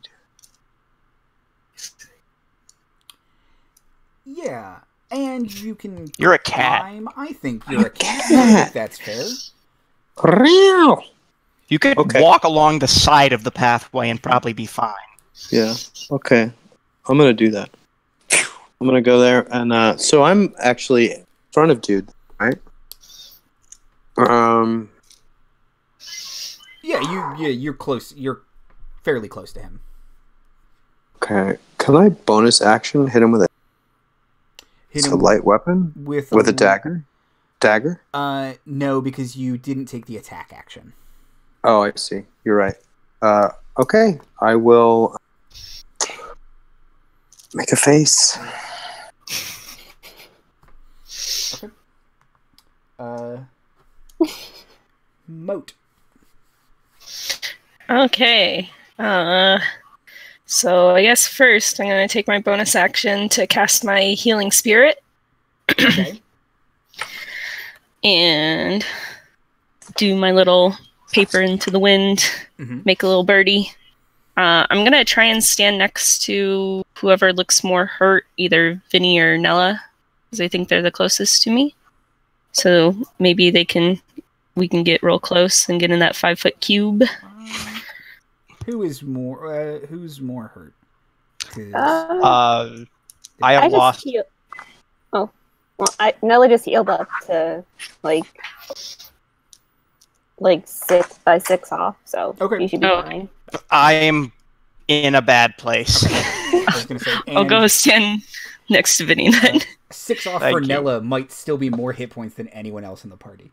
Yeah. And you can You're a cat. climb. I think you're a cat. I think that's fair. You could Okay. walk along the side of the pathway and probably be fine. Yeah. Okay. I'm gonna do that. I'm gonna go there, and so I'm actually in front of dude, right? Yeah, you're close. You're fairly close to him. Okay. Can I bonus action hit him with Hit a him light weapon with with a dagger? Dagger? No, because you didn't take the attack action. Oh, I see. You're right. Okay. I will make a face. Okay. Mote. Okay. So I guess first I'm going to take my bonus action to cast my Healing Spirit. Okay. And do my little paper into the wind, make a little birdie. I'm going to try and stand next to whoever looks more hurt, either Vinnie or Nella, because I think they're the closest to me. So maybe we can get real close and get in that 5-foot cube. Who's more hurt? 'Cause- I have lost. Oh, well, Nella just healed up to like 6 by 6 off, so Okay. you should be fine. I am in a bad place. I was gonna say, I'll go stand next to Vinnie then. 6 off Thank for you. Nella might still be more hit points than anyone else in the party.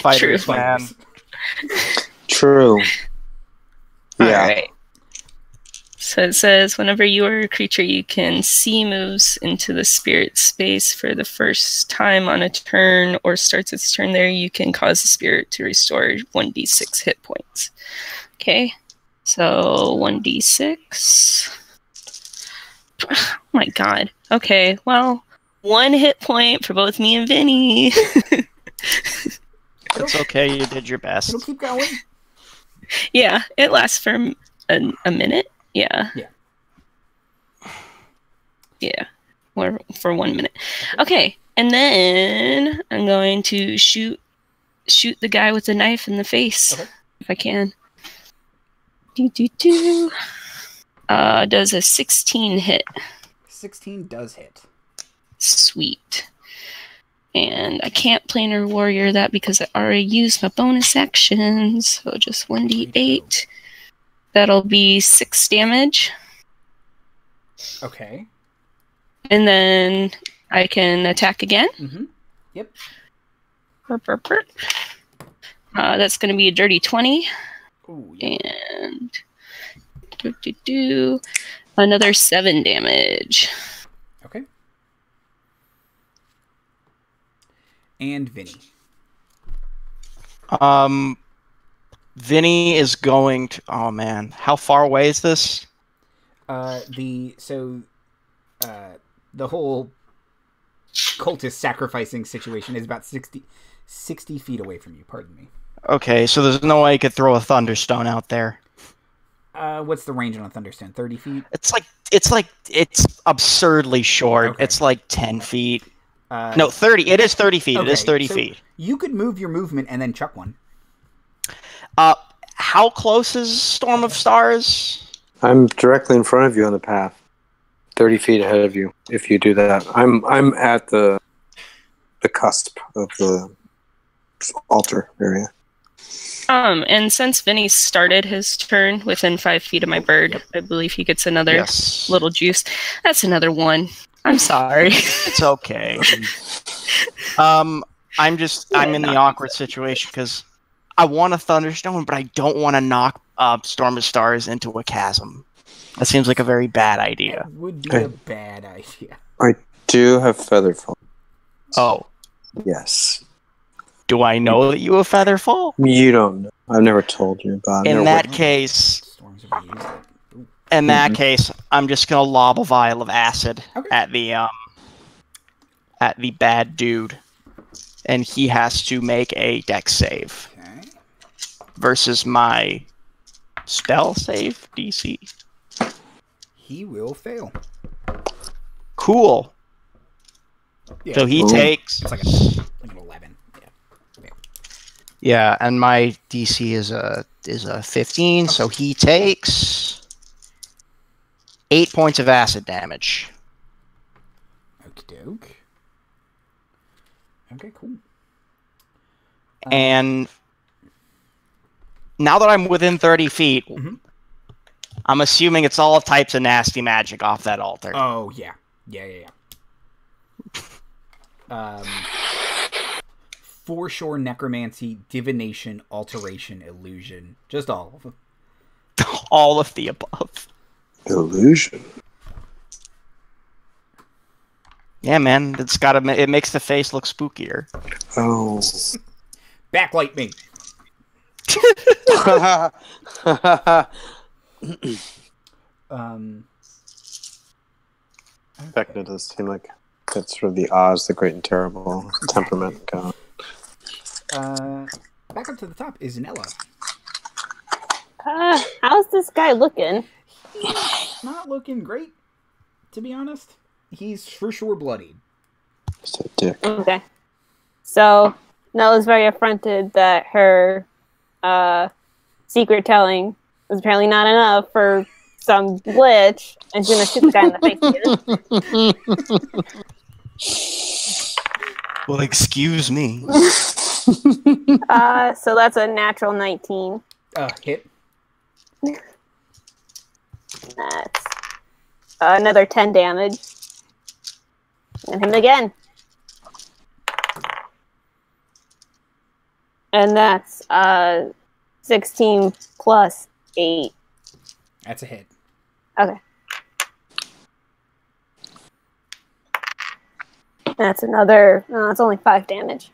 Fighters, True. man. True. Yeah. Alright. So it says, whenever you are a creature you can see moves into the spirit space for the first time on a turn or starts its turn there, you can cause the spirit to restore 1d6 hit points. Okay, so 1d6. Oh my god. Okay, well, 1 hit point for both me and Vinnie. It's okay, you did your best. It'll keep going. Yeah, it lasts for a minute. Yeah. Yeah. Yeah. Or for 1 minute. Okay. And then I'm going to shoot the guy with the knife in the face. Okay. If I can. Does a 16 hit. 16 does hit. Sweet. And I can't planar warrior that because I already used my bonus action. So just 1d8. That'll be 6 damage. Okay. And then I can attack again. Mm-hmm. Yep. That's going to be a dirty 20. Ooh, yeah. And another 7 damage. Okay. And Vinnie. Vinnie is going to... Oh, man. How far away is this? The whole cultist sacrificing situation is about 60 feet away from you, pardon me. Okay, so there's no way I could throw a Thunderstone out there. What's the range on a Thunderstone? 30 feet? It's absurdly short. Okay. It's like 10 feet. No, 30. It is 30 feet. Okay, It is 30 so feet. You could move your movement and then chuck one. How close is Storm of Stars? I'm directly in front of you on the path. 30 feet ahead of you, if you do that. I'm at the cusp of the altar area. And since Vinny started his turn within 5 feet of my bird, I believe he gets another Yes. little juice. That's another 1. I'm sorry. It's okay. I'm in the awkward situation because I want a Thunderstone, but I don't want to knock Storm of Stars into a chasm. That seems like a very bad idea. That would be a bad idea. I do have Featherfall. Oh, Yes. do I know that you have Featherfall? You don't know. I've never told you about it. In Never that would. case, Storms are gonna use it. Ooh. in that case, I'm just gonna lob a vial of acid Okay. at the bad dude, and he has to make a dex save Okay. versus my spell save DC. He will fail. Cool. Yeah. So he Ooh. takes. It's like an 11. Yeah. Yeah, and my DC is a 15, so he takes 8 points of acid damage. Okie doke. Okay, cool. And now that I'm within 30 feet, Mhm. I'm assuming it's all types of nasty magic off that altar. Oh, yeah. Yeah. Foreshore, necromancy, divination, alteration, illusion. Just all of them. All of the above. Illusion. Yeah, man, it makes the face look spookier. Oh. Backlight me. Vecna does seem like that's sort of the Oz, the Great and Terrible temperament going. Back up to the top is Nella. How's this guy looking? Not looking great, to be honest. He's for sure bloodied. Just a dick. Okay. So, Nella's very affronted that her secret telling was apparently not enough for some glitch, and she's gonna shoot the guy in the face again. Well, excuse me. So that's a natural 19. Hit. That's Another 10 damage. And him again. And that's 16 plus 8. That's a hit. Okay. That's another... it's only 5 damage.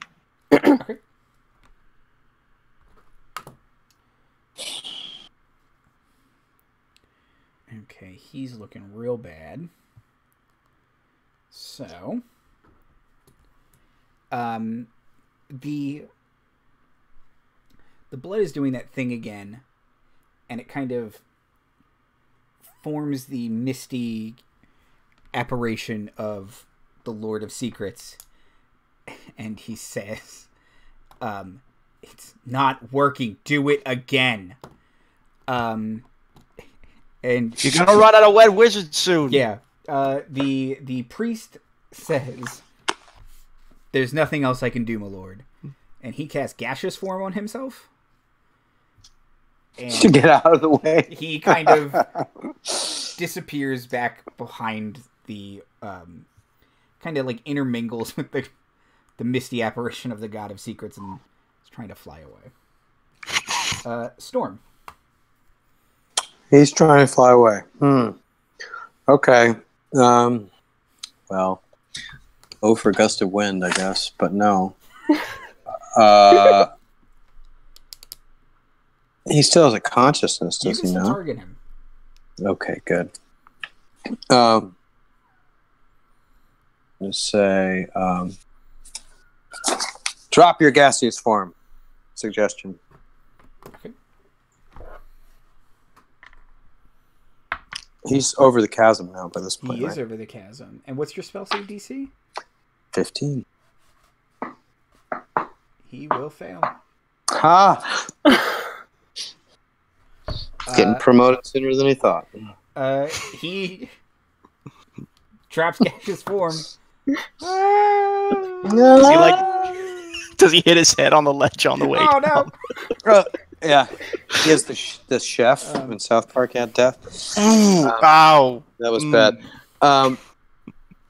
Okay. Okay, he's looking real bad. So, the blood is doing that thing again, and it kind of forms the misty apparition of the Lord of Secrets, and he says, it's not working, do it again. And you're gonna run out of wet wizards soon. Yeah. The priest says, there's nothing else I can do, my lord. And he casts gaseous form on himself. And to get out of the way. He kind of disappears back behind the kind of like intermingles with the misty apparition of the God of Secrets and is trying to fly away. Storm. He's trying to fly away. Okay. Well, go for a gust of wind, I guess, but no. He still has a consciousness, does he You can not? still target him. Okay, good. Just say, drop your gaseous form. Suggestion. Okay. He's over the chasm now by this point, He is right? over the chasm. And what's your spell save DC? 15. He will fail. Ha! Getting promoted sooner than he thought. He traps gaseous form. Does he hit his head on the ledge on the way Oh, down? no. Yeah. He has the chef in South Park had death. Wow. That was bad.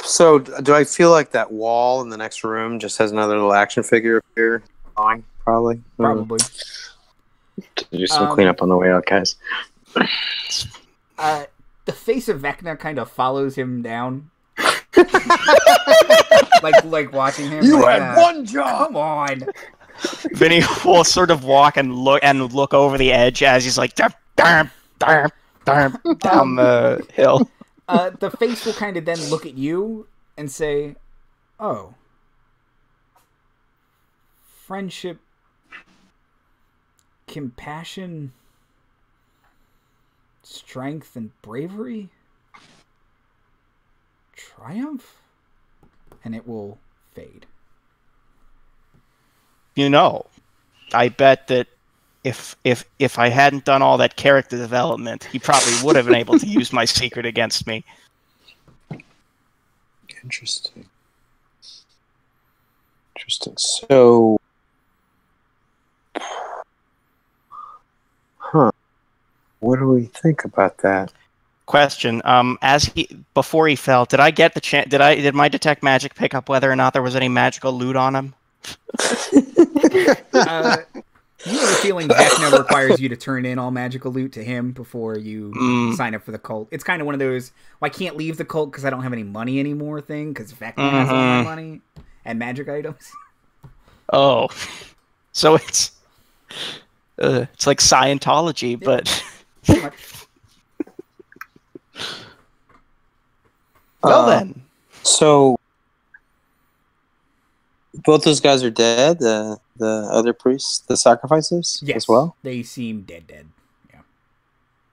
So, do I feel like that wall in the next room just has another little action figure appear? Probably. Probably. Do some cleanup on the way out, guys. The face of Vecna kind of follows him down. like watching him. You like, had one job! Come on. Vinnie will sort of walk and look over the edge as he's like down the hill. The face will kind of then look at you and say, "Oh, friendship, compassion, strength, and bravery, triumph," and it will fade. You know, I bet that if I hadn't done all that character development, he probably would have been able to use my secret against me. Interesting. So, what do we think about that? Question: before he fell, did I get the did my detect magic pick up whether or not there was any magical loot on him? You have a feeling Vecna requires you to turn in all magical loot to him before you sign up for the cult. It's kind of one of those, well, I can't leave the cult because I don't have any money anymore thing, because Vecna has all my money and magic items. Oh, so it's like Scientology, Yeah. but Pretty much. well then. So, both those guys are dead. The other priests, the sacrifices, Yes, as well. they seem dead. Yeah.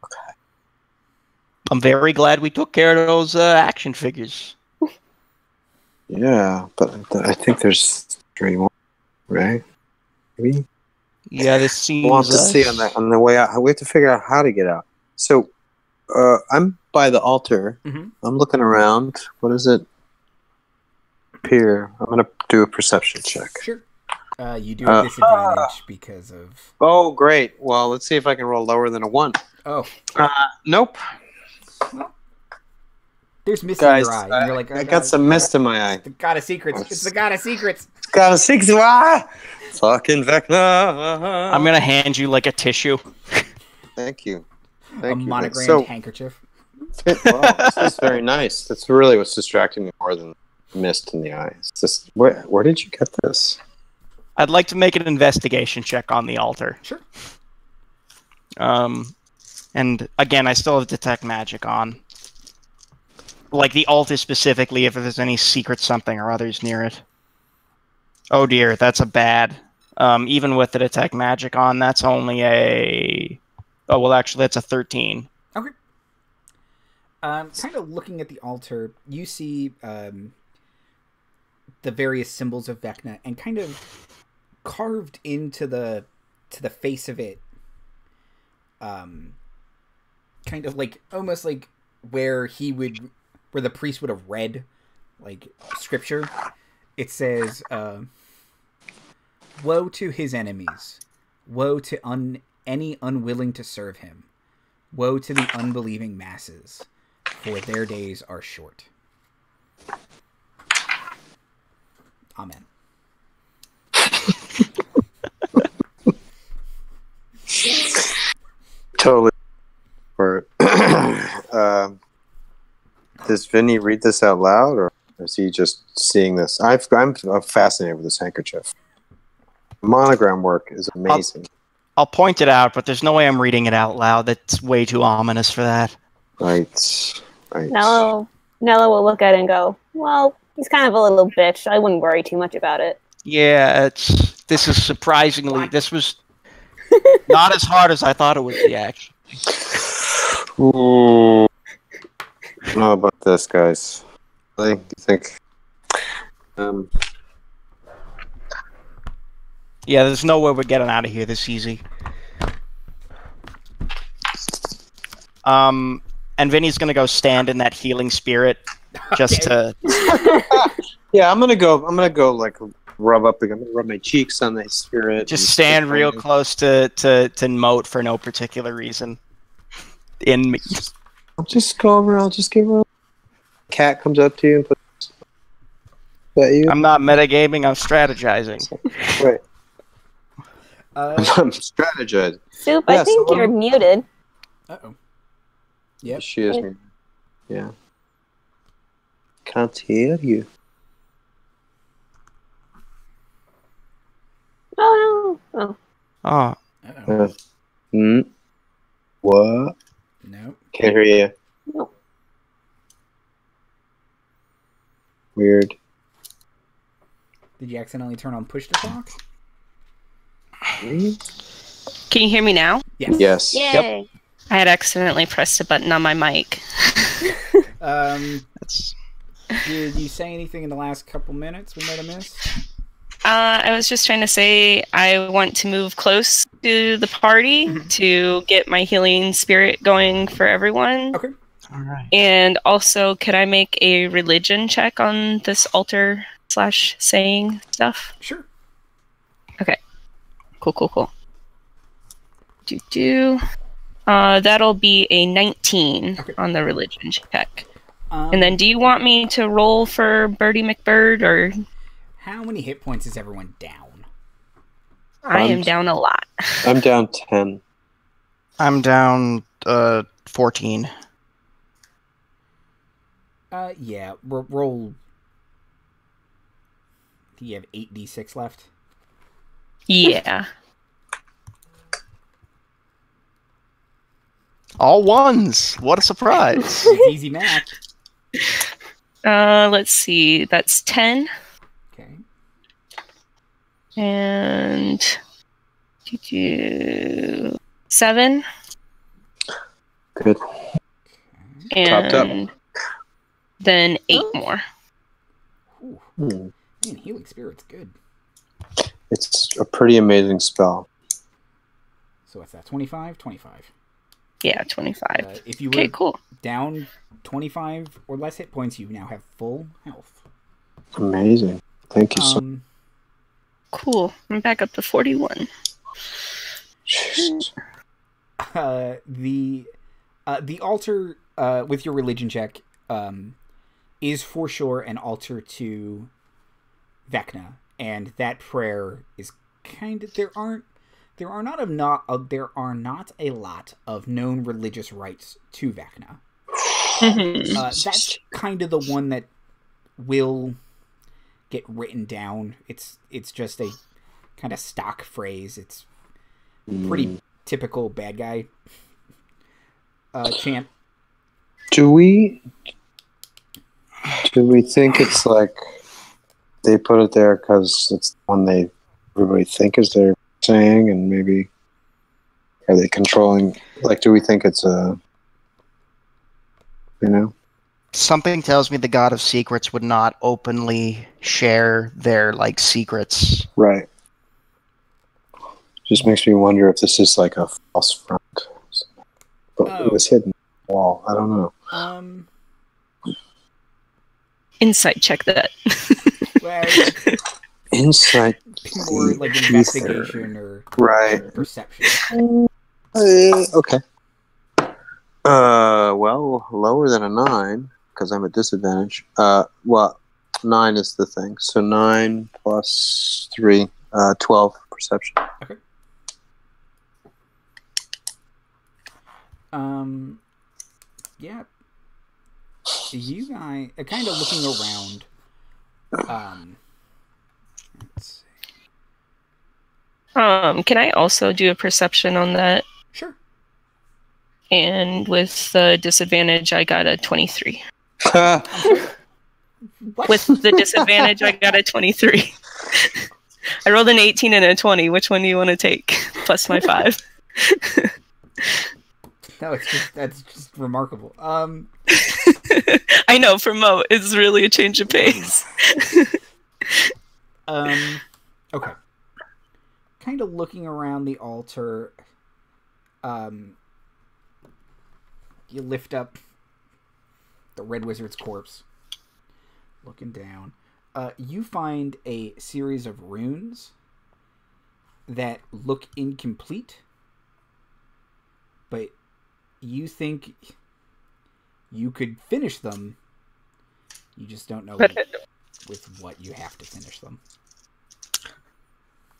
Okay. I'm very glad we took care of those action figures. Yeah, but I think there's 3 more, right? Maybe. Yeah, this seems. We'll have to see on the way out. We have to figure out how to get out. So, I'm by the altar. Mm-hmm. I'm looking around. What does it appear? I'm going to do a perception check. Sure. You do have disadvantage because of... Oh, great. Well, let's see if I can roll lower than a 1. Oh. Nope. There's mist Guys, in your eye, and you're like, I got some mist in my eye. The god of secrets. It's the god of secrets. Got a 6. Fucking Vecna. I'm gonna hand you like a tissue. Thank you. A Thank you. monogrammed handkerchief. Wow, this is very nice. That's really what's distracting me more than mist in the eye. It's just, where did you get this? I'd like to make an investigation check on the altar. Sure. And again, I still have detect magic on. Like the altar specifically, if there's any secret something or others near it. Oh dear, that's a bad. Even with the detect magic on, that's only a... Oh, well, actually, that's a 13. Okay. Kind of looking at the altar, you see the various symbols of Vecna, and kind of carved into the face of it, kind of like almost like where the priest would have read like scripture. It says, "Woe to his enemies! Woe to any unwilling to serve him! Woe to the unbelieving masses, for their days are short." Amen. Totally. Does Vinnie read this out loud, or is he just seeing this? I'm fascinated with this handkerchief. Monogram work is amazing. I'll point it out, but there's no way I'm reading it out loud. That's way too ominous for that. Right. Nella will look at it and go, well, he's kind of a little bitch. I wouldn't worry too much about it. Yeah, this is surprisingly... This was not as hard as I thought it would be, actually. Ooh. How about this, guys? Really? You think? Yeah, there's no way we're getting out of here this easy. And Vinny's gonna go stand in that healing spirit, just to. Yeah, I'm gonna go like rub up. I'm gonna rub my cheeks on the spirit. Just stand real close to Mote for no particular reason. In me. I'll just go over. I'll just give her. Cat comes up to you and puts. That you? I'm not metagaming. I'm strategizing. Wait. I'm strategizing. Soup, I think you're muted. Uh-oh. Yep. She is muted. Yeah. Can't hear you. Oh no. Oh. Uh-oh. What? No. Can't hear you. No. Weird. Did you accidentally turn on push to talk? Can you hear me now? Yes. Yes. Yay. Yep. I had accidentally pressed a button on my mic. Did you say anything in the last couple minutes we might have missed? I was just trying to say I want to move close to the party to get my healing spirit going for everyone. Okay. All right. And also, could I make a religion check on this altar / saying stuff? Sure. Okay. Cool. That'll be a 19 on the religion check. And then do you want me to roll for Birdie McBird, or... How many hit points is everyone down? I am down a lot. I'm down 10. I'm down 14. Yeah. Roll. Do you have 8d6 left? Yeah. All ones. What a surprise. It's easy math. Let's see. That's 10. Okay. And 7. Good. And Topped up. then 8 more. Ooh. Man, healing spirit's good. It's a pretty amazing spell. So what's that? 25? 25. Yeah, 25. If you were cool. down 25 or less hit points, you now have full health. Amazing. Thank you so much. Cool. I'm back up to 41. The altar with your religion check, is for sure an altar to Vecna, and that prayer is kind of there are not a lot of known religious rites to Vecna. That's kind of the one that will get written down. It's just a kind of stock phrase. It's pretty typical bad guy chant. Do we think it's like they put it there because it's the one everybody think is they're saying, and maybe are they controlling? Like, do we think it's Something tells me the God of Secrets would not openly share their secrets. Right. Just makes me wonder if this is like a false front, but it was hidden in the wall. I don't know. Insight check that. Well, Insight or like investigation or perception. Okay. Well, lower than a 9 because I'm at disadvantage. 9 is the thing. So 9 plus 3, 12 perception. Okay. Yeah. You guys are kind of looking around. Let's see. Can I also do a perception on that? Sure. And with the disadvantage, I got a 23. With the disadvantage, I got a 23. I rolled an 18 and a 20. Which one do you want to take? Plus my 5. No, that's just remarkable. I know, for Mote, it's really a change of pace. Okay. Kind of looking around the altar, you lift up the Red Wizard's corpse. Looking down. You find a series of runes that look incomplete, but you think you could finish them. You just don't know with what you have to finish them.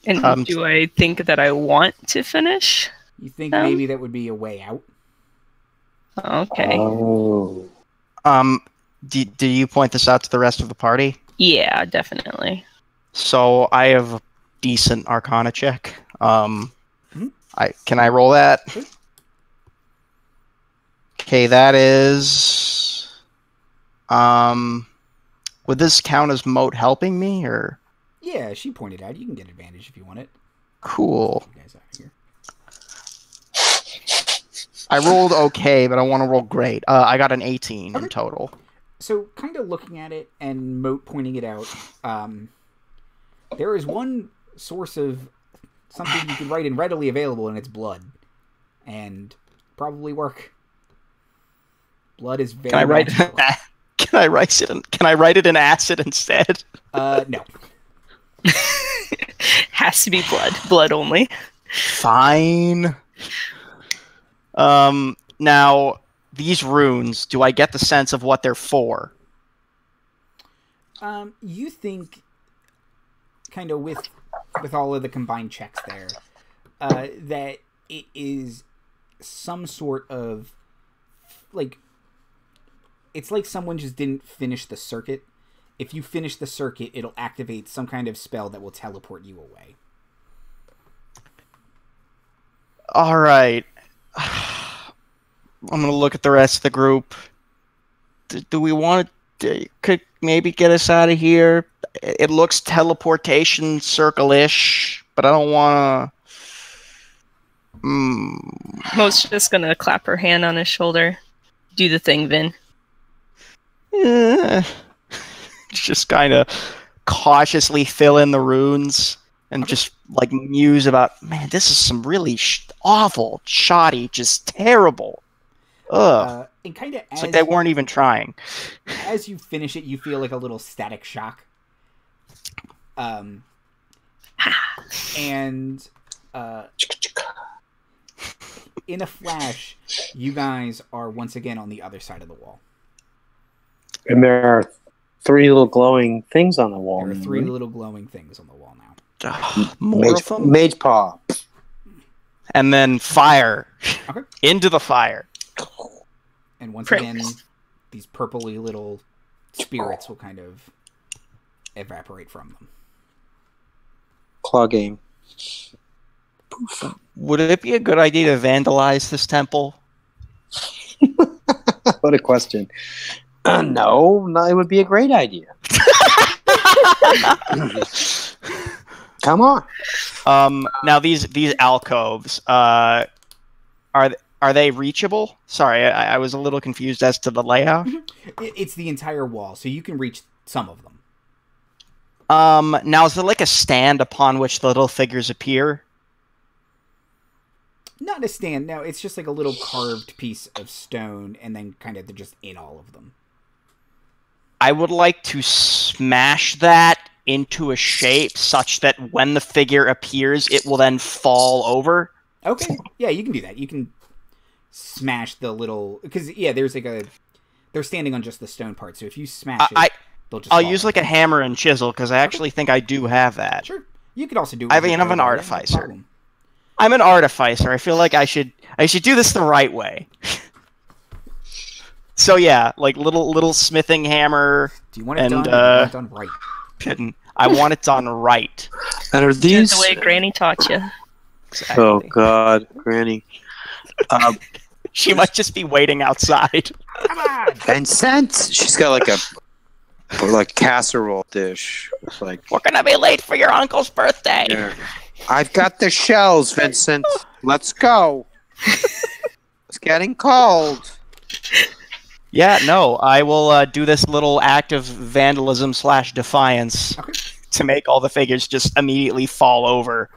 And do I think that I want to finish? You think maybe that would be a way out? Okay. Oh. Do you point this out to the rest of the party? Yeah, definitely. So I have a decent Arcana check. Can I roll that? Sure. Okay, that is. Would this count as Mote helping me, or? Yeah, she pointed out. You can get advantage if you want it. Cool. You guys out of here. I rolled okay, but I want to roll great. I got an 18 in total. So, kind of looking at it and Mote pointing it out, there is one source of something you can write in readily available, and it's blood. And probably work. Blood is very magical. Can I write it in acid instead? No. Has to be blood. Blood only. Fine. Now, these runes, do I get the sense of what they're for? You think, kind of with all of the combined checks there, that it is some sort of, it's like someone just didn't finish the circuit. If you finish the circuit, it'll activate some kind of spell that will teleport you away. All right. I'm going to look at the rest of the group. Do we want to could maybe get us out of here? It looks teleportation circle-ish, but I don't want to... Mote's just going to clap her hand on his shoulder. Do the thing, Vin. Just kind of cautiously fill in the runes and just muse about, man, this is some really awful, shoddy, just terrible. Ugh. And kind of it's like they weren't even trying. As you finish it, you feel like a little static shock. And in a flash, you guys are once again on the other side of the wall. And there are 3 little glowing things on the wall. There are 3 little glowing things on the wall now. More of them? Mage paw. And then fire. Okay. Into the fire. And once again, these purpley little spirits will kind of evaporate from them. Claw game. Would it be a good idea to vandalize this temple? What a question. No, it would be a great idea. Come on. Now these alcoves, are they reachable? Sorry, I was a little confused as to the layout. It's the entire wall, so you can reach some of them. Now is there like a stand upon which the little figures appear? Not a stand, no, it's just like a little carved piece of stone, and then kind of they're just in all of them. I would like to smash that into a shape such that when the figure appears, it will then fall over. Okay, yeah, you can do that. You can smash the little... Because, yeah, there's like a... They're standing on just the stone part, so if you smash it, they'll just I'll fall use over. like a hammer and chisel, because I actually think I do have that. Sure. You could also do it I'm with an no artificer. problem. I'm an artificer. I feel like I should do this the right way. So yeah, like little smithing hammer. Do you want it done? Or do you want it done right? I want it done right. And are these? The way Granny taught you. Exactly. Oh God, Granny. She might just be waiting outside. Come on! Vincent, she's got like a casserole dish. It's like, We're gonna be late for your uncle's birthday. yeah. I've got the shells, Vincent. Let's go. It's getting cold. Yeah, no, I will do this little act of vandalism / defiance to make all the figures just immediately fall over.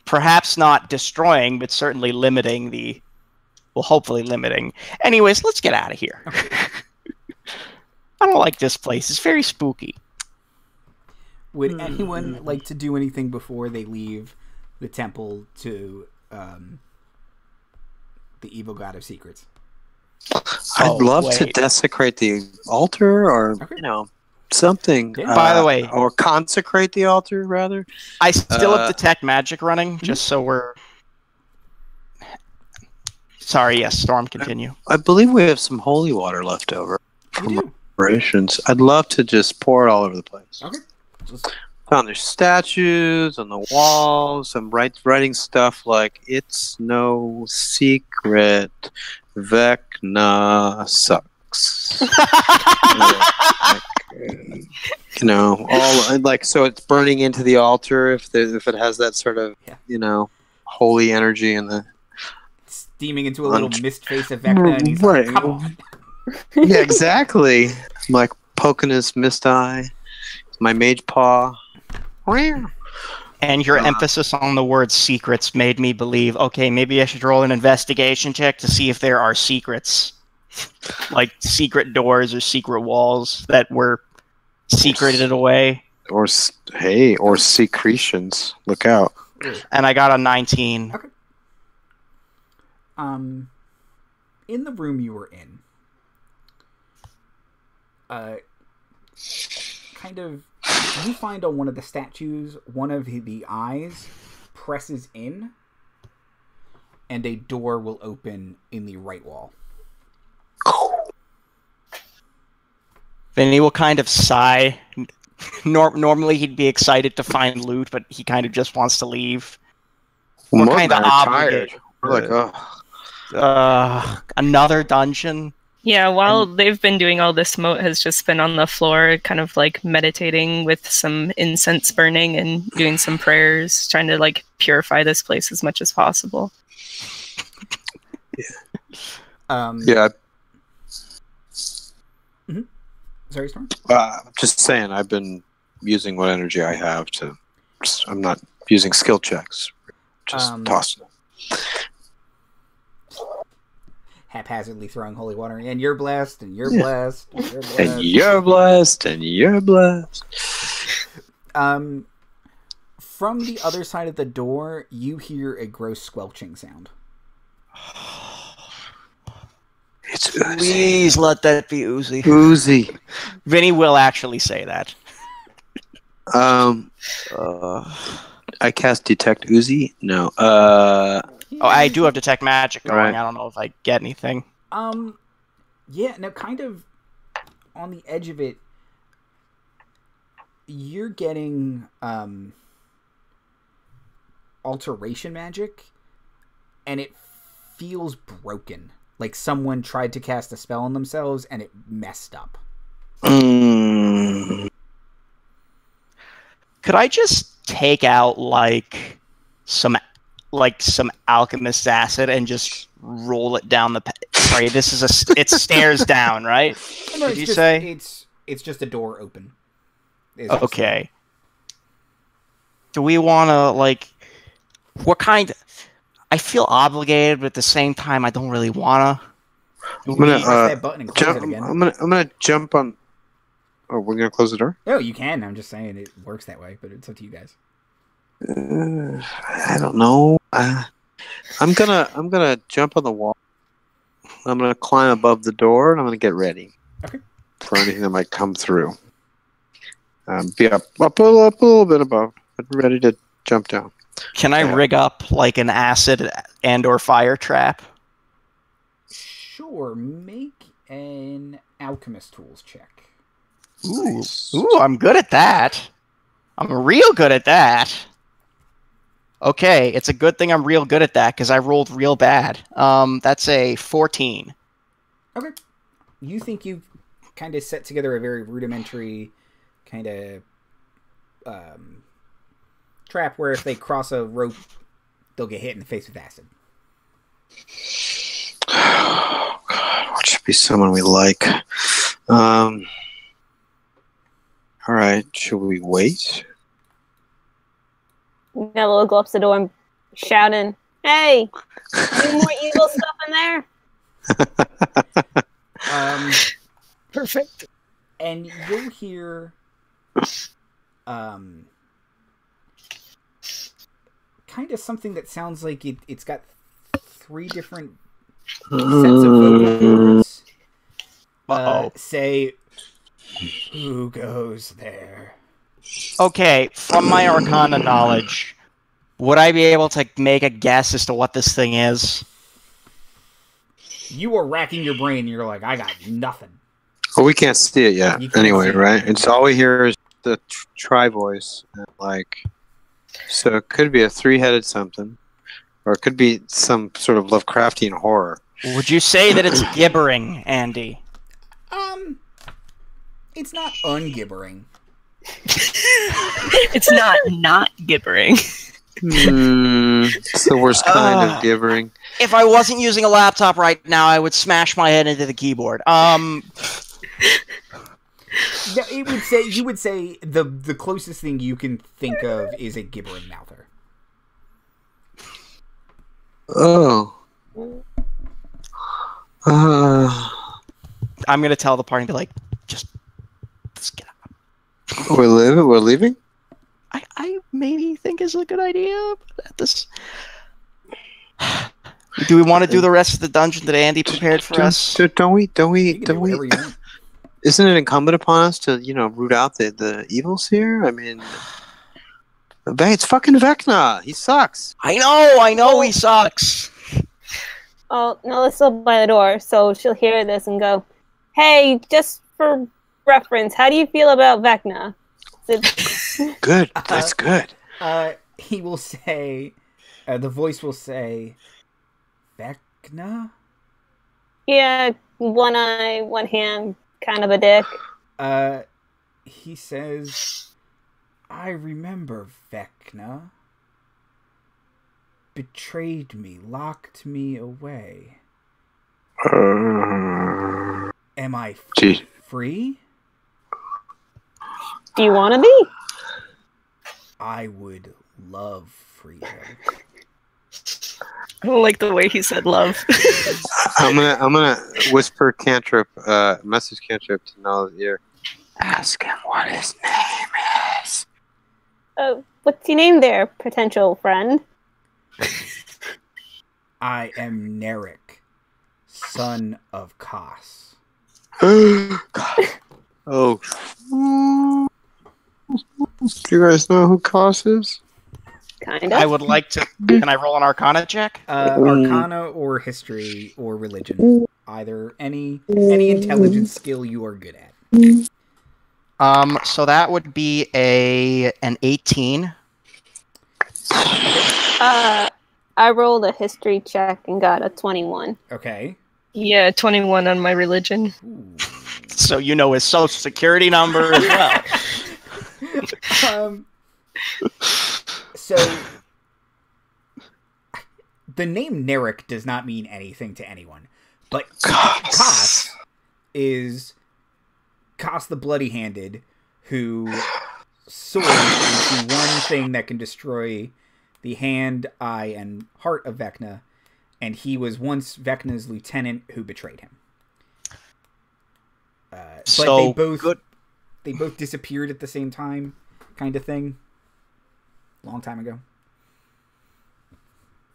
Perhaps not destroying, but certainly limiting the... Well, hopefully limiting. Anyways, let's get out of here. I don't like this place. It's very spooky. Would anyone like to do anything before they leave the temple to the evil god of secrets? I'd love to desecrate the altar, or something. Yeah. By the way, or consecrate the altar, rather. I still have detect magic running, just so we're... Sorry, yes, Storm, continue. I believe we have some holy water left over from You do. operations. I'd love to just pour it all over the place. Okay. Found there's statues on the walls. I'm writing stuff like, "It's no secret, Vecna sucks." All like, so it's burning into the altar if it has that sort of holy energy in the steaming into a little mist face of Vecna, and he's like, "Come on." Yeah, exactly. I'm like poking his mist eye. My mage paw. And your emphasis on the word secrets made me believe, okay, maybe I should roll an investigation check to see if there are secrets. Like secret doors or secret walls that were secreted away. Or secretions. Look out. And I got a 19. Okay. In the room you were in, kind of, you find on one of the statues, one of the eyes presses in, and a door will open in the right wall. Vinnie will kind of sigh. Normally he'd be excited to find loot, but he kind of just wants to leave. We're kind of obligated. We're like, another dungeon. Yeah, while they've been doing all this, Mote has just been on the floor, kind of like meditating with some incense burning and doing some prayers, trying to like purify this place as much as possible. Yeah. Mm-hmm. Sorry, Storm? Just saying, I've been using what energy I have to. I'm not using skill checks. Just tossing it. Haphazardly throwing holy water, and you're blessed, and you're blessed, and you're blessed. And you're blessed, and you're blessed. From the other side of the door, you hear a gross squelching sound. It's Please let that be Uzi. Uzi. Vinnie will actually say that. I cast Detect Uzi? No. I do have Detect Magic going. Right. I don't know if I get anything. Yeah, no, kind of on the edge of it, you're getting alteration magic, and it feels broken. Like someone tried to cast a spell on themselves, and it messed up. Could I just take out some Alchemist acid and just roll it down the? Sorry, this is it stairs down, right? No, Did you say it's just a door open? Okay. Do we want to what kind? I feel obligated, but at the same time, I don't really want to. I'm gonna press that button and close jump. it again. I'm gonna jump on. Oh, we're gonna close the door. Oh, you can. I'm just saying it works that way, but it's up to you guys. I don't know. I'm gonna jump on the wall. I'm gonna climb above the door, and I'm gonna get ready for anything that might come through. Be up a little bit above, but ready to jump down. Can I rig up like an acid and/or fire trap? Sure. Make an Alchemist tools check. Ooh, I'm good at that. I'm real good at that. Okay, it's a good thing I'm real good at that because I rolled real bad. That's a 14. Okay. You think you've kind of set together a very rudimentary kind of trap where if they cross a rope, they'll get hit in the face with acid. Oh, God. What should be someone we like? All right. Should we wait? Nella will go up to the door and shouting, "Hey, any more evil stuff in there?" Perfect. And you'll hear kind of something that sounds like it's got three different sets of vocal cords. Say, "Who goes there?" Okay, from my Arcana knowledge, would I be able to make a guess as to what this thing is? You are racking your brain, and you're like, "I got nothing." Well, we can't see it yet. Anyway, right? It's all we hear is the tri voice, so it could be a three-headed something, or it could be some sort of Lovecraftian horror. Would you say that it's gibbering, Andy? It's not ungibbering. It's not gibbering. It's the worst kind of gibbering. If I wasn't using a laptop right now, I would smash my head into the keyboard. No, you would say the closest thing you can think of is a gibbering mouther. Oh. I'm gonna tell the party and be like, just get out. We're leaving? I maybe think is a good idea. But this. Do we want to do the rest of the dungeon that Andy prepared for us? Don't we? Whatever you want. Isn't it incumbent upon us to, root out the evils here? I mean, it's fucking Vecna. He sucks. I know, he sucks. Oh, Nella's still by the door, so she'll hear this and go, "Hey, just for reference, how do you feel about Vecna?" Good. That's good. He will say, the voice will say, "Vecna?" Yeah, one eye, one hand, kind of a dick. He says, "I remember Vecna. Betrayed me, locked me away. Am I free? Do you want to be?" I would love freedom. I don't like the way he said love. I'm gonna whisper message cantrip to Nella's ear. Ask him what his name is. What's your name there, potential friend? I am Narek, son of Kos. Oh. Do you guys know who Kos is? Kind of. I would like to. Can I roll an Arcana check? Arcana or history or religion. Either any intelligence skill you are good at. So that would be an 18. I rolled a history check and got a 21. Okay. Yeah, 21 on my religion. Ooh. So you know his social security number as well. So the name Narek does not mean anything to anyone, but Kos is Kos the Bloody-Handed, who sword is the one thing that can destroy the hand, eye, and heart of Vecna, and he was once Vecna's lieutenant who betrayed him. So but they both disappeared at the same time, kind of thing. Long time ago.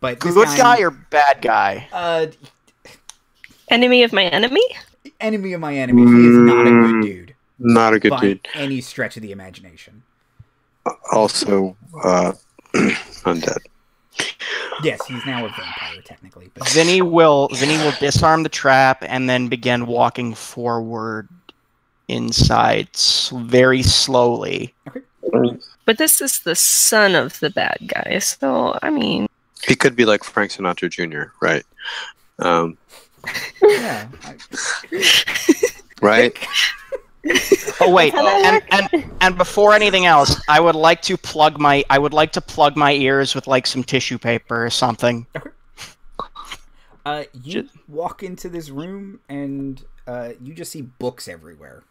But this good guy or bad guy? Enemy of my enemy? Enemy of my enemy. He is not a good dude. Not a good by dude. any stretch of the imagination. Also, undead. Yes, he's now a vampire, technically. But Vinnie will disarm the trap and then begin walking forward inside very slowly. okay. But this is the son of the bad guy, so, I mean... He could be like Frank Sinatra Jr., right? Yeah. Right? Oh wait, That's how that and before anything else, I would like to plug my ears with like some tissue paper or something. You walk into this room and you just see books everywhere.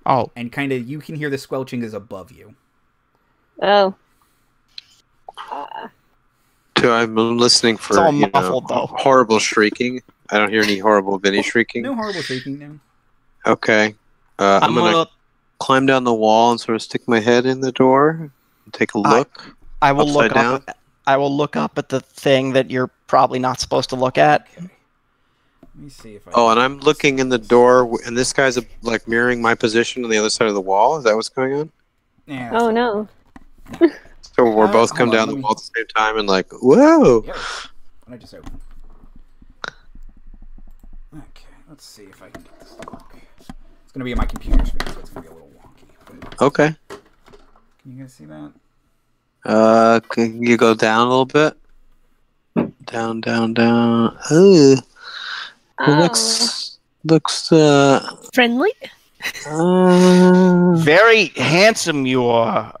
Oh, And kind of you can hear the squelching is above you. Oh. So I'm listening for It's all muffled, though. horrible shrieking. I don't hear any horrible Vinnie shrieking. No horrible shrieking now. Okay. I'm gonna climb down the wall and sort of stick my head in the door and take a look. I will upside look up. I will look up at the thing that you're probably not supposed to look at. Okay. Let me see if I... Oh, and I'm looking in the door, and this guy's like mirroring my position on the other side of the wall. Is that what's going on? Yeah, Oh no. So we're both come hold on, down let the me- wall at the same time and like, whoa! Yeah. What I just opened. Okay, let's see if I can get this to work. It's going to be on my computer screen, so it's going to be a little wonky. But Okay. can you guys see that? Can you go down a little bit? Down, down, down. Ooh. It looks Friendly? Very handsome you are.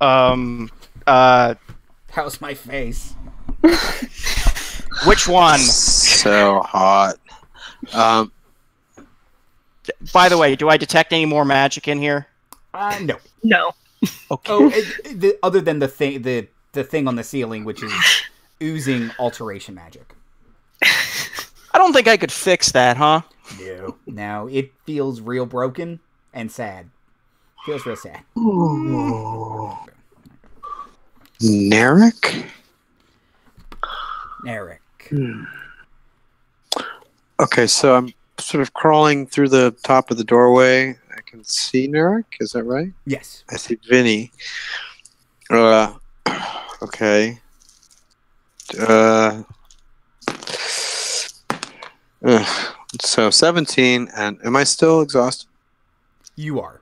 How's my face? Which one? so hot. By the way, do I detect any more magic in here? No. No. Okay. Oh, other than the thing on the ceiling, which is oozing alteration magic. I don't think I could fix that, huh? No. No, it feels real broken and sad. Feels real sad. Narek? Narek. Okay, so I'm sort of crawling through the top of the doorway. I can see Narek, is that right? Yes. I see Vinnie. Okay. So 17, and am I still exhausted? You are.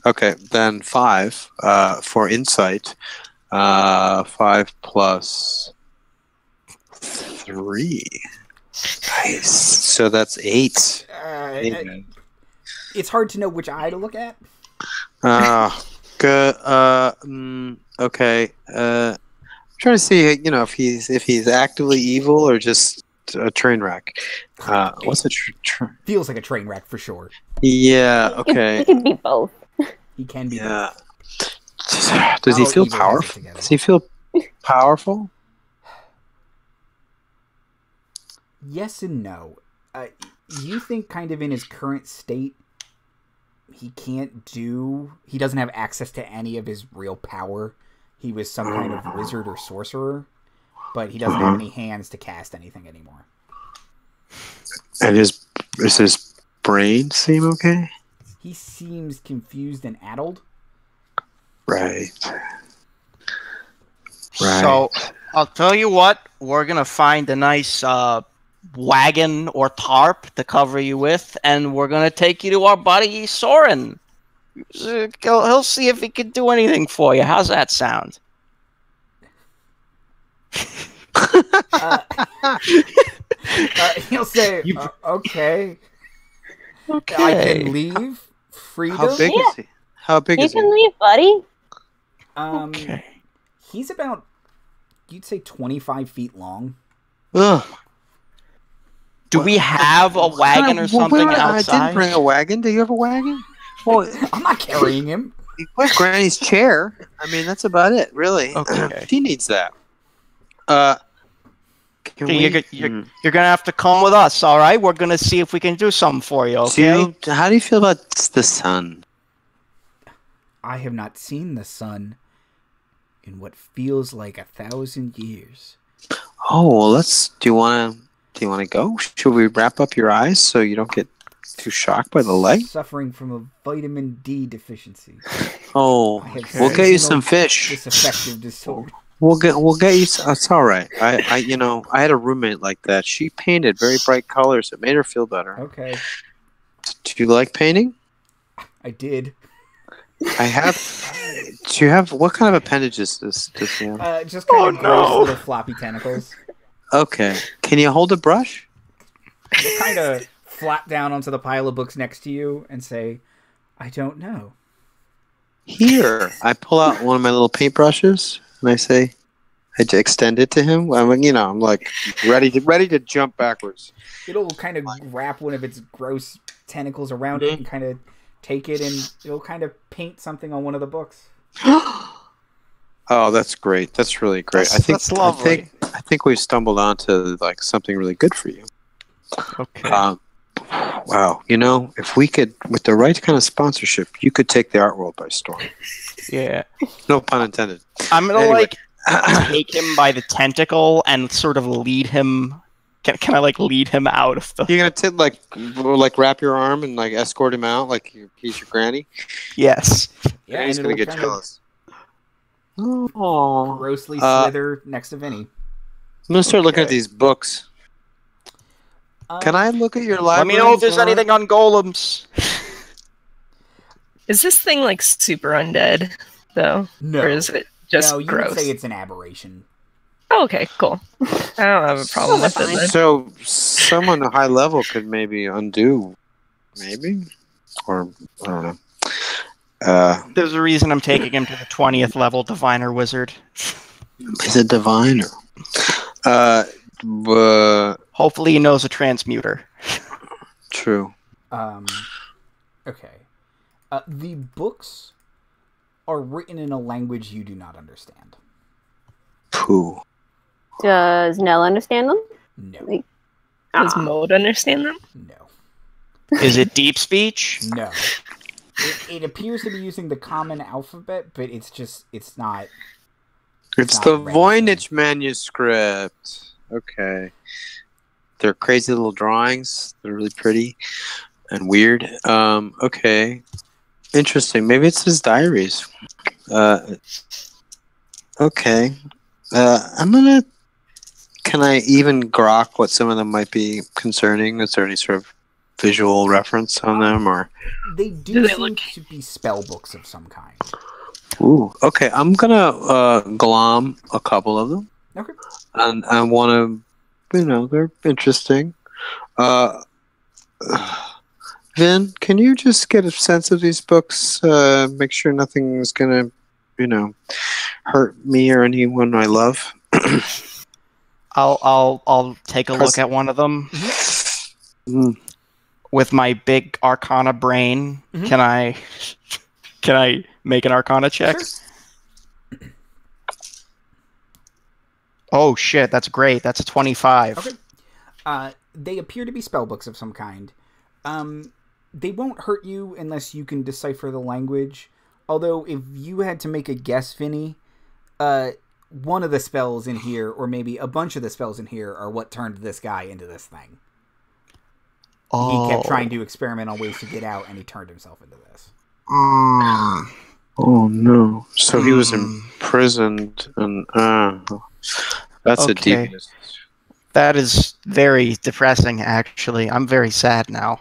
Okay, then 5 for insight. 5 plus 3. Nice. So that's 8. It's hard to know which eye to look at. Good. Okay. I'm trying to see, if he's actively evil or just a train wreck. What's a Feels like a train wreck for sure. Yeah. Okay. It can be both. He can be. Yeah. Does he How feel evil is it powerful? together? Does he feel powerful? Yes and no. You think kind of in his current state, he doesn't have access to any of his real power. He was some kind of wizard or sorcerer, but he doesn't have any hands to cast anything anymore. And does his brain seem okay? He seems confused and addled. Right. So, I'll tell you what, we're going to find a nice wagon or tarp to cover you with, and we're going to take you to our buddy Soren. He'll see if he can do anything for you. How's that sound? He'll say, okay. Okay. I can leave. Freedom. How big is he? How big You is he? can leave, buddy. Okay. He's about, you'd say 25 feet long. Ugh. Do we have a wagon or something outside? I didn't bring a wagon. Do you have a wagon? Well, I'm not carrying him. where's Granny's chair? I mean, that's about it, really. Okay. She needs that. You're going to have to come with us, all right? We're going to see if we can do something for you, okay? How do you feel about the sun? I have not seen the sun in what feels like 1,000 years. Oh, well, do you want to go? Should we wrap up your eyes so you don't get too shocked by the light? Suffering from a vitamin D deficiency. Oh, I have we'll get you seasonal some fish. Disaffective disorder. We'll get you. It's all right. I had a roommate like that. She painted very bright colors. It made her feel better. Okay, Do you like painting? I did. I have. Do you have what kind of appendages does he have? Just kind of gross little floppy tentacles. Okay. Can you hold a brush? Just kind of flap down onto the pile of books next to you and say, I don't know. Here, I pull out one of my little paintbrushes and I say, I extend it to him. I'm like ready to jump backwards. It'll kind of wrap one of its gross tentacles around it and kind of take it, and it'll kind of paint something on one of the books. Oh, that's great. That's really great. That's lovely. I think we've stumbled onto like something really good for you. Okay. Wow. If we could, with the right kind of sponsorship, you could take the art world by storm. Yeah. No pun intended. I'm going to, Anyway. take him by the tentacle and sort of lead him. Can I, lead him out of the... You're going to, wrap your arm and, escort him out like he's your granny? Yes. Yeah, He's and going to it'll get kind of jealous. Oh. grossly slither next to Vinnie. I'm going to start looking at these books. Can I look at your library? Let me know if there's anything on golems. Is this thing super undead though? No. Or is it just No, you gross? would say it's an aberration. Oh, okay, cool. I don't have a problem with it then. So, someone high level could maybe undo, maybe? Or, I don't know. There's a reason I'm taking him to the 20th level Diviner Wizard. He's a diviner. Hopefully he knows a transmuter. True. Okay. The books are written in a language you do not understand. Pooh. Does Nella understand them? No. Does Mote understand them? No. Is it deep speech? No. It appears to be using the common alphabet, but it's not... It's not the registered. Voynich manuscript. Okay. They're crazy little drawings. They're really pretty and weird. Okay. Interesting. Maybe it's his diaries. Okay. Can I even grok what some of them might be concerning? Is there any sort of visual reference on them, or? They do seem to be spell books of some kind. Ooh. Okay. I'm gonna glom a couple of them. Okay. And I want to, they're interesting. Vin, can you just get a sense of these books? Make sure nothing's gonna, hurt me or anyone I love. I'll take a look at one of them. Mm. With my big Arcana brain, can I make an Arcana check? Sure. Oh shit, that's great. That's a 25. Okay. They appear to be spell books of some kind. They won't hurt you unless you can decipher the language. Although, if you had to make a guess, Vinnie, one of the spells in here, or maybe a bunch of the spells in here, are what turned this guy into this thing. He kept trying to experiment on ways to get out, and he turned himself into this. Oh no! So he was imprisoned, and that's a devious. That is very depressing, actually. I'm very sad now.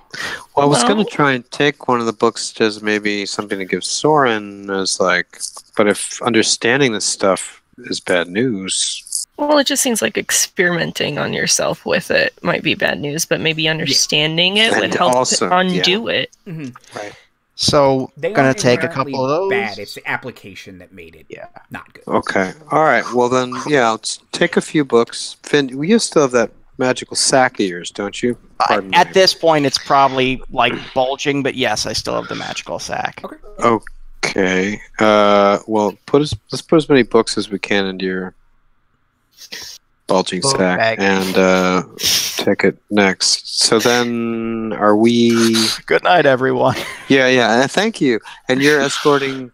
Well, I was going to try and take one of the books as maybe something to give Soren as like, but if understanding this stuff is bad news. Well, it just seems like experimenting on yourself with it might be bad news, but maybe understanding it would help undo it. Mm-hmm. Right. So, They gonna aren't take a couple of those. Bad. It's the application that made it not good. Okay. All right. Well then, let's take a few books. Finn, you still have that magical sack of yours, don't you? At this point, it's probably like bulging, but yes, I still have the magical sack. Okay. Okay. Well, let's put as many books as we can into your bulging sack bag. and take it next. So then, are we? Good night, everyone. Yeah. Thank you. And you're escorting.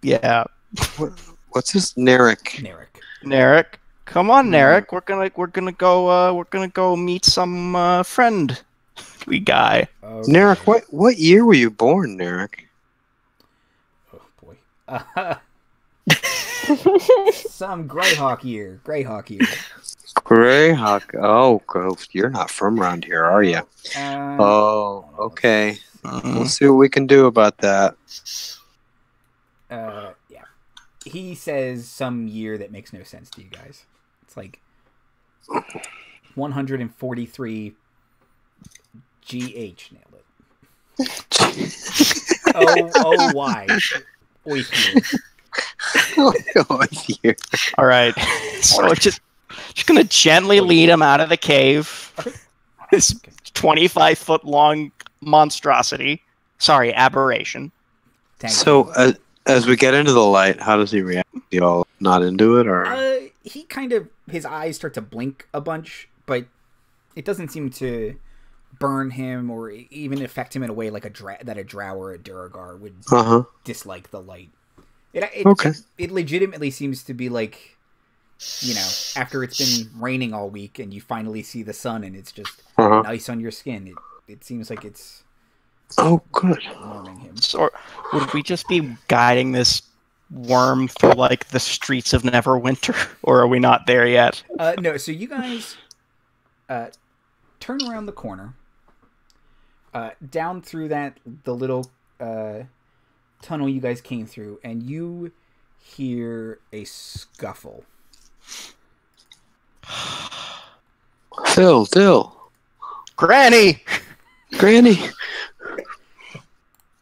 Yeah. What's his Narek? Narek. Come on, Narek. We're gonna go meet some friendly guy. Okay. Narek, what year were you born, Narek? Oh boy. Some Greyhawk year. Greyhawk. Oh, you're not from around here, are you? Okay. We'll see what we can do about that. Yeah. He says some year that makes no sense to you guys. It's like 143 GH. Nailed it. O-Y. Oithier. All right. So just gonna gently lead him out of the cave. This 25-foot long monstrosity. Sorry, aberration. So as we get into the light, how does he react? You all not into it, or he kind of, his eyes start to blink a bunch, but it doesn't seem to burn him or even affect him in a way like that a drow or a Duragar would dislike the light. It legitimately seems to be like, after it's been raining all week and you finally see the sun and it's just nice on your skin. It seems like it's good. warming him. So would we just be guiding this worm through like the streets of Neverwinter, or are we not there yet? No. So you guys turn around the corner, down through the little tunnel you guys came through, and you hear a scuffle. Dill. Granny.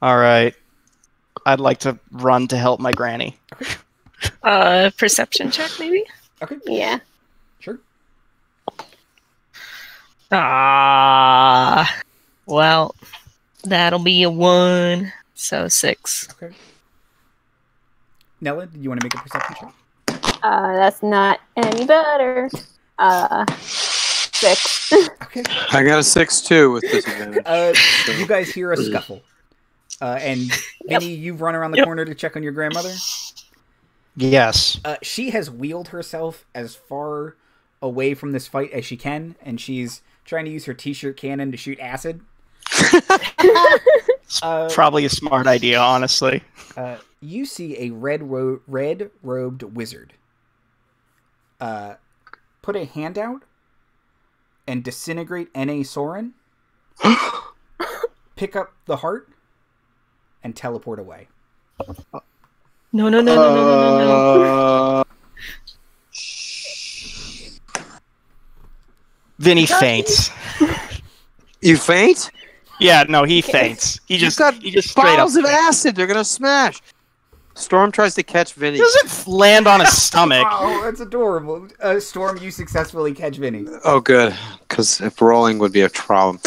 All right. I'd like to run to help my granny. Perception check, maybe? Okay. Yeah. Sure. Well, that'll be a 1. So 6. Okay. Nella, do you want to make a perception check? That's not any better. 6. Okay. I got a 6 too with disadvantage. You guys hear a scuffle. And Vinnie, you've run around the corner to check on your grandmother? Yes. She has wheeled herself as far away from this fight as she can, and she's trying to use her t-shirt cannon to shoot acid. Probably a smart idea, honestly. You see a red-robed wizard put a hand out and disintegrate N.A. Soren, pick up the heart, and teleport away. No. Vinnie faints. You faint? Yeah, no, he faints. He just straight bottles up of acid. They're gonna smash. Storm tries to catch Vinnie. He doesn't land on his stomach. Oh, that's adorable. Storm, you successfully catch Vinnie. Oh, good. Because if rolling would be a problem.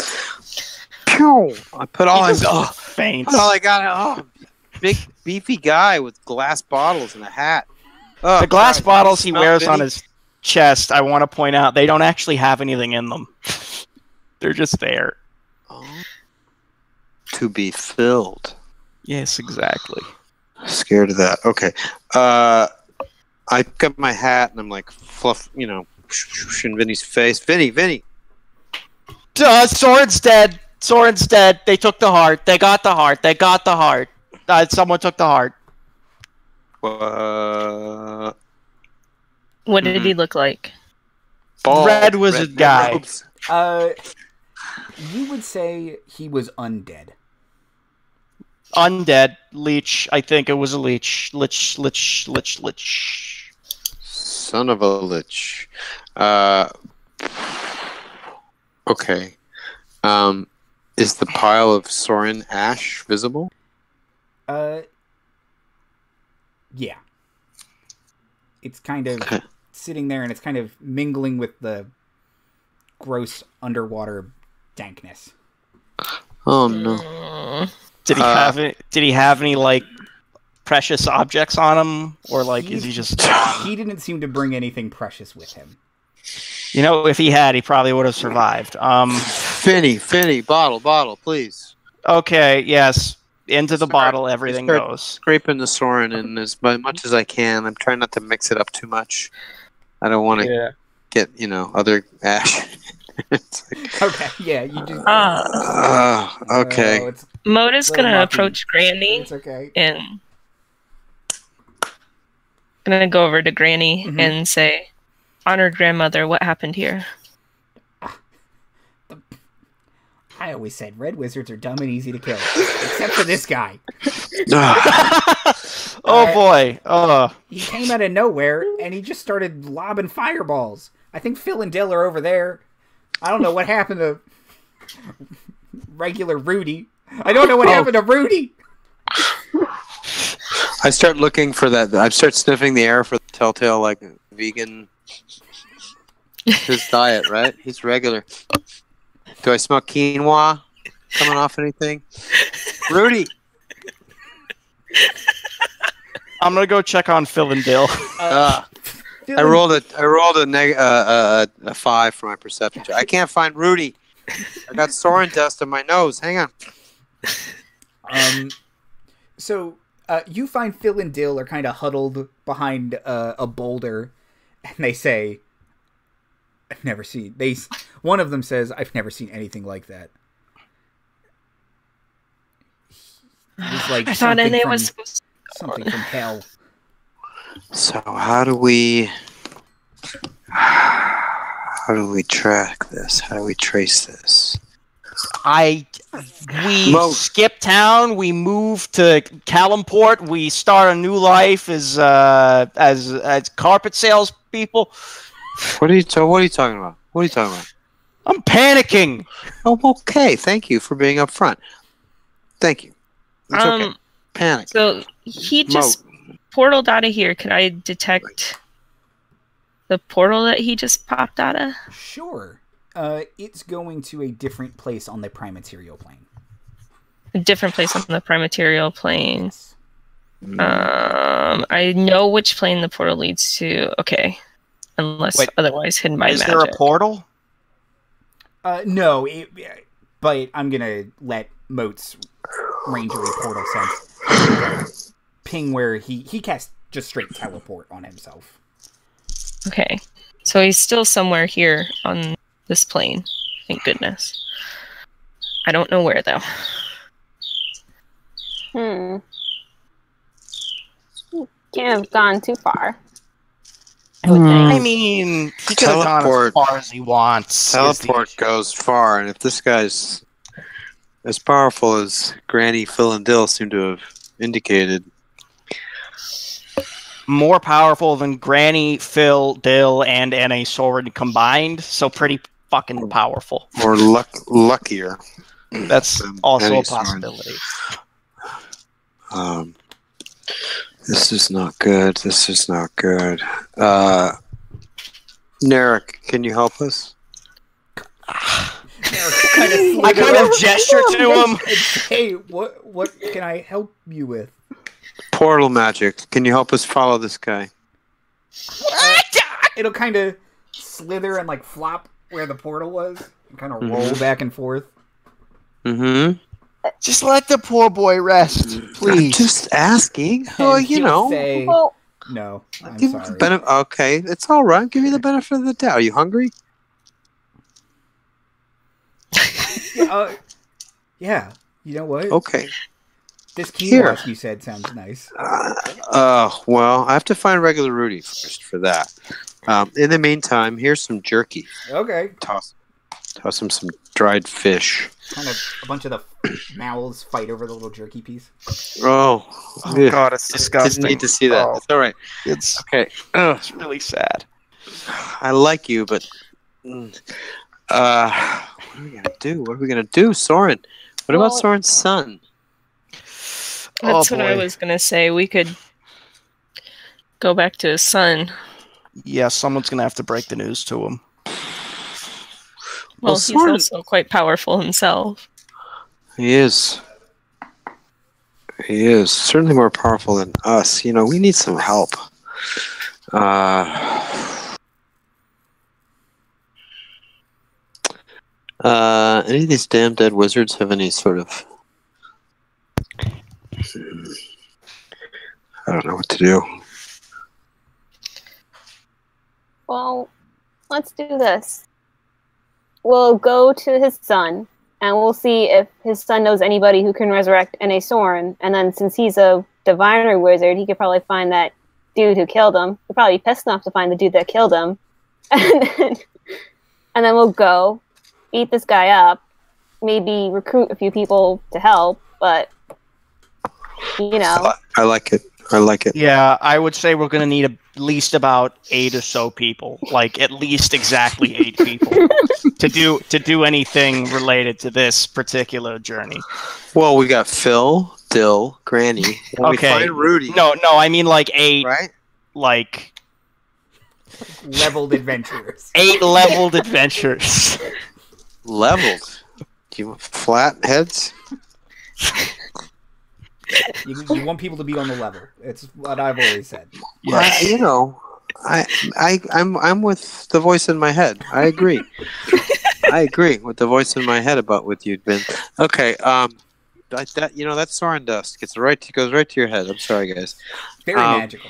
Pew! I put all I got. Faints. Put all I got. Oh, big beefy guy with glass bottles and a hat. The glass bottles he wears on his chest, I want to point out, they don't actually have anything in them. They're just there. Oh. To be filled. Yes, exactly. Scared of that. Okay. I pick up my hat and I'm like fluff, in Vinnie's face. Vinnie. Soren's dead. Soren's dead. They took the heart. They got the heart. They got the heart. Someone took the heart. What did he look like? Bald, Red wizard guy. robes. You would say he was undead. Undead. Leech. I think it was a leech. Lich. Son of a lich. Okay. Is the pile of Soren ash visible? Yeah. It's kind of Okay. sitting there, and it's kind of mingling with the gross underwater dankness. Oh no. Did he have any like precious objects on him, or like is he just? He didn't seem to bring anything precious with him. You know, if he had, he probably would have survived. Vinnie, bottle, please. Okay, yes. Into the bottle, everything Start goes. Scraping the Soren in as much as I can. I'm trying not to mix it up too much. I don't want to get, other ash. It's like, Okay, yeah, you just... okay. it's Mote is Little gonna lucky. approach Granny It's okay. and gonna go over to Granny Mhm. and say, "Honored grandmother, what happened here?" I always said red wizards are dumb and easy to kill. Except for this guy. Oh boy. He came out of nowhere, and he just started lobbing fireballs. I think Phil and Dill are over there. I don't know what happened to regular Rudy. I don't know what happened to Rudy. I start looking for that. I start sniffing the air for the telltale, like, vegan. His diet, right? He's regular. Do I smell quinoa coming off anything? Rudy! I'm gonna go check on Phil and Dill. I rolled a 5 for my perception check. I can't find Rudy. I got Soren dust in my nose. Hang on. So you find Phil and Dill are kind of huddled behind a boulder, and they say, "I've never seen." One of them says, "I've never seen anything like that." It was like I thought something Nene from- was supposed to... something from hell. So how do we track this? How do we trace this? We Mote. skip town. We move to Calimport. We start a new life as carpet salespeople. What are you talking about? What are you talking about? I'm panicking. Oh, okay. Thank you for being upfront. Thank you. It's okay. Panic. So he just portaled out of here. Could I detect the portal that he just popped out of? Sure. It's going to a different place on the prime material plane. A different place on the prime material plane. I know which plane the portal leads to. Okay. Unless otherwise hidden by Is magic. there a portal? No, but I'm gonna let Mote's rangery portal sense ping where he cast just straight teleport on himself. Okay. So he's still somewhere here on this plane. Thank goodness. I don't know where, though. Can't have gone too far. I would think. I mean, he could have gone as Teleport. far as he wants. Teleport goes far, and if this guy's as powerful as Granny, Phil, and Dill seem to have indicated, More powerful than Granny, Phil, Dill, and N.A. Sword combined. So pretty fucking powerful. or luckier. That's than also N.A. a Sword. possibility. This is not good. This is not good. Narek, can you help us? I kind of gesture to him. Hey, what can I help you with? Portal magic. Can you help us follow this guy? It'll kind of slither and like flop where the portal was and kind of roll back and forth. Mm-hmm. Just let the poor boy rest, I'm please. just asking. Oh, And you he'll know. say, Well, no, I'm Give you the sorry. okay, it's all right. Give you the benefit of the doubt. Are you hungry? Yeah. You know what? Okay. This quinoa you said sounds nice. Well, I have to find regular Rudy first for that. In the meantime, here's some jerky. Okay. Toss him some dried fish. Kind of a bunch of the mouths fight over the little jerky piece. Oh God, it's disgusting. Didn't need to see that. Oh. It's all right. It's Okay. it's really sad. I like you, but what are we gonna do? What are we gonna do, Soren? What about Soren's son? That's what I was going to say. We could go back to his son. Yeah, someone's gonna have to break the news to him. Well, he's also quite powerful himself. He is. He is certainly more powerful than us. You know, we need some help. Any of these damn dead wizards have any sort of... I don't know what to do. Well, let's do this. We'll go to his son, and we'll see if his son knows anybody who can resurrect N.A. Soren. And then, since he's a diviner wizard, he could probably find that dude who killed him. He'll probably be pissed enough to find the dude that killed him. And then we'll go, eat this guy up, maybe recruit a few people to help, but, you know. I like it. I like it. Yeah, I would say we're going to need at least about 8 or so people, like at least exactly 8 people, to do anything related to this particular journey. Well, we got Phil, Dill, Granny. When we find Rudy. No, I mean like 8, right? Like leveled adventurers. 8 leveled adventurers. Leveled? Do you want flat heads? You want people to be on the level. It's what I've always said. Yeah, you know, I'm with the voice in my head. I agree. I agree with the voice in my head about what you'd been. Okay, that you know, that Soren dust goes right to your head. I'm sorry, guys. Very magical.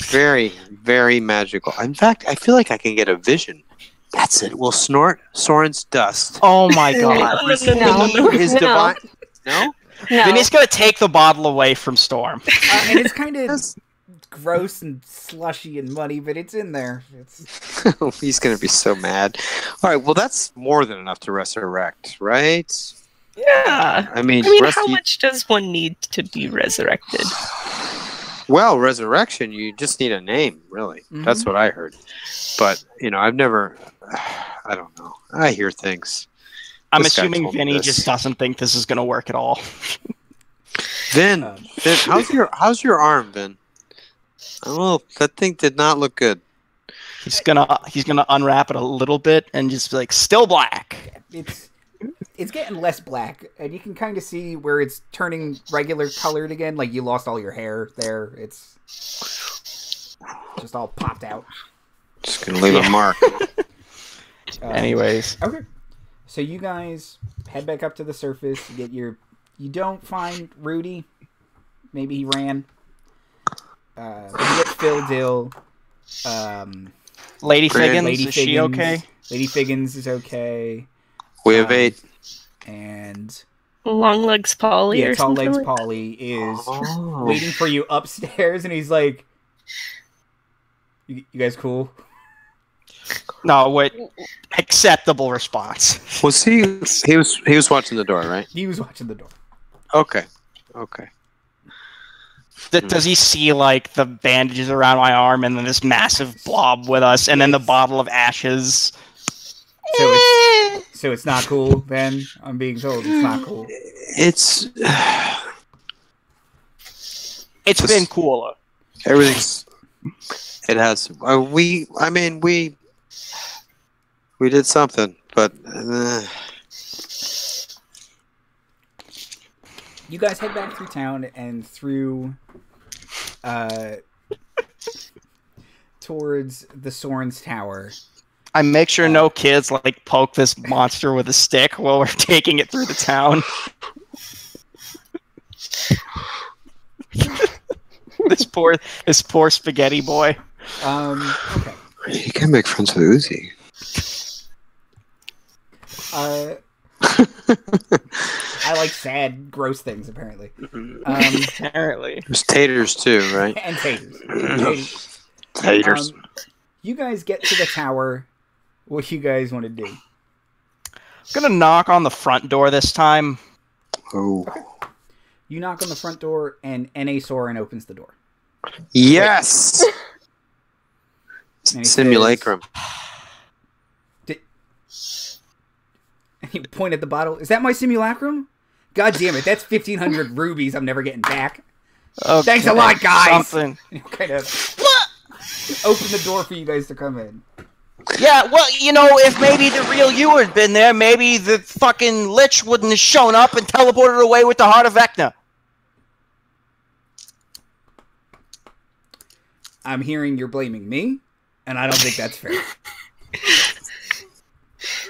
Very, very magical. In fact, I feel like I can get a vision. That's it. We'll snort Soren's dust. Oh my god! No. His divine. No. No. Vinny's gonna take the bottle away from Storm. And it's kind of gross and slushy and muddy, but it's in there. He's gonna be so mad. All right, well, that's more than enough to resurrect, right? Yeah. I mean, how much does one need to be resurrected? Well, resurrection, you just need a name, really. Mm-hmm. That's what I heard. But, you know, I've never... I don't know. I hear things. I'm assuming Vinny just doesn't think this is going to work at all. Vin, how's your arm, Vin? That thing did not look good. He's gonna unwrap it a little bit and just be like, still black. It's getting less black, and you can kind of see where it's turning regular colored again. Like you lost all your hair there. It's just all popped out. Just gonna leave a mark. Anyways, okay. So you guys head back up to the surface. You don't find Rudy. Maybe he ran. But you get Phil, Dill. Lady Figgins, is she okay? Lady Figgins is okay. We have 8. And Long Legs Polly. Yeah, or Tall something Legs like Polly is waiting for you upstairs, and he's like, "You guys cool?" No, wait. Acceptable response. Was he was watching the door, right? He was watching the door. Okay. Does he see like the bandages around my arm and then this massive blob with us and then the bottle of ashes? So it's not cool, Ben. I'm being told it's not cool. It's been cooler. Everything's. It has. We did something, but. You guys head back through town and through towards the Soren's Tower. I make sure no kids like poke this monster with a stick while we're taking it through the town. this poor spaghetti boy. Okay. You can make friends with Uzi. I like sad, gross things, apparently. Apparently. There's taters too, right? And taters. Taters. You guys get to the tower. What you guys want to do? I'm gonna knock on the front door this time. Oh. Okay. You knock on the front door, and N.A. Soren opens the door. Yes! And he Simulacrum. And you point at the bottle. Is that my simulacrum? God damn it, that's 1,500 rubies I'm never getting back. Okay. Thanks a lot, guys! Something. And he'll kind of open the door for you guys to come in. Yeah, well, you know, if maybe the real you had been there, maybe the fucking Lich wouldn't have shown up and teleported away with the Heart of Vecna. I'm hearing you're blaming me, and I don't think that's fair.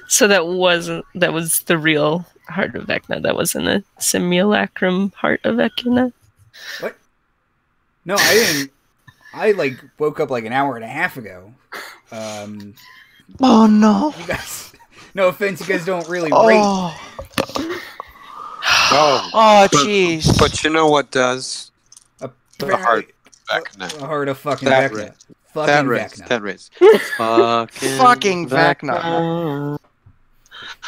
So that was the real Heart of Vecna. That wasn't a simulacrum Heart of Vecna. What? No, I didn't. I, woke up an hour and a half ago. Oh, no. You guys... No offense, you guys don't really rate. Oh, jeez. But you know what does? The heart of Vecna. The heart of fucking That Vecna. raise. Fucking That raise. Vecna. That raise. Fucking Vecna.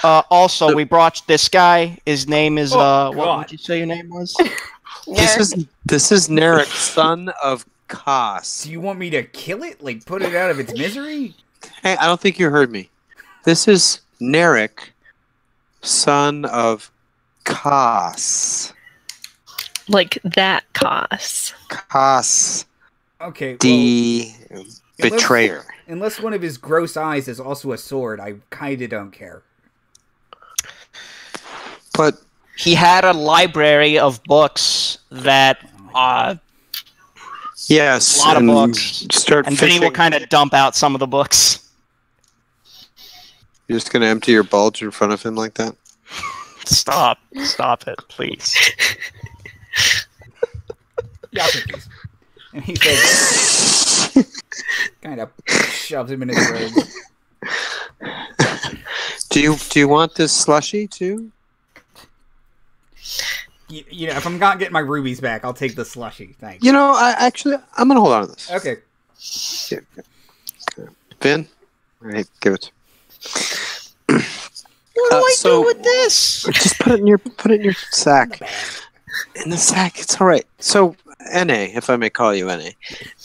Also, we brought this guy. His name is, what God. would you say your name was? This is Narek, son of Kos. Do you want me to kill it? Put it out of its misery? Hey, I don't think you heard me. This is Narek, son of Kos. Like that Kos. Kos, Okay, the betrayer. Unless one of his gross eyes is also a sword, I kinda don't care. But He had a library of books that, yes, a lot of and books. Start and Vinnie will fishing. kind of dump out some of the books. You're just gonna empty your bulge in front of him like that? Stop it, please. Yeah, I'll take these. And he says, kind of shoves him in his robes. Do you want this slushy too? You know, if I'm not getting my rubies back, I'll take the slushy. Thanks. You know, I'm gonna hold on to this. Okay. Vin, all right, give it. What do I do with this? Just put it in your sack. In the sack, it's all right. So, NA, if I may call you NA,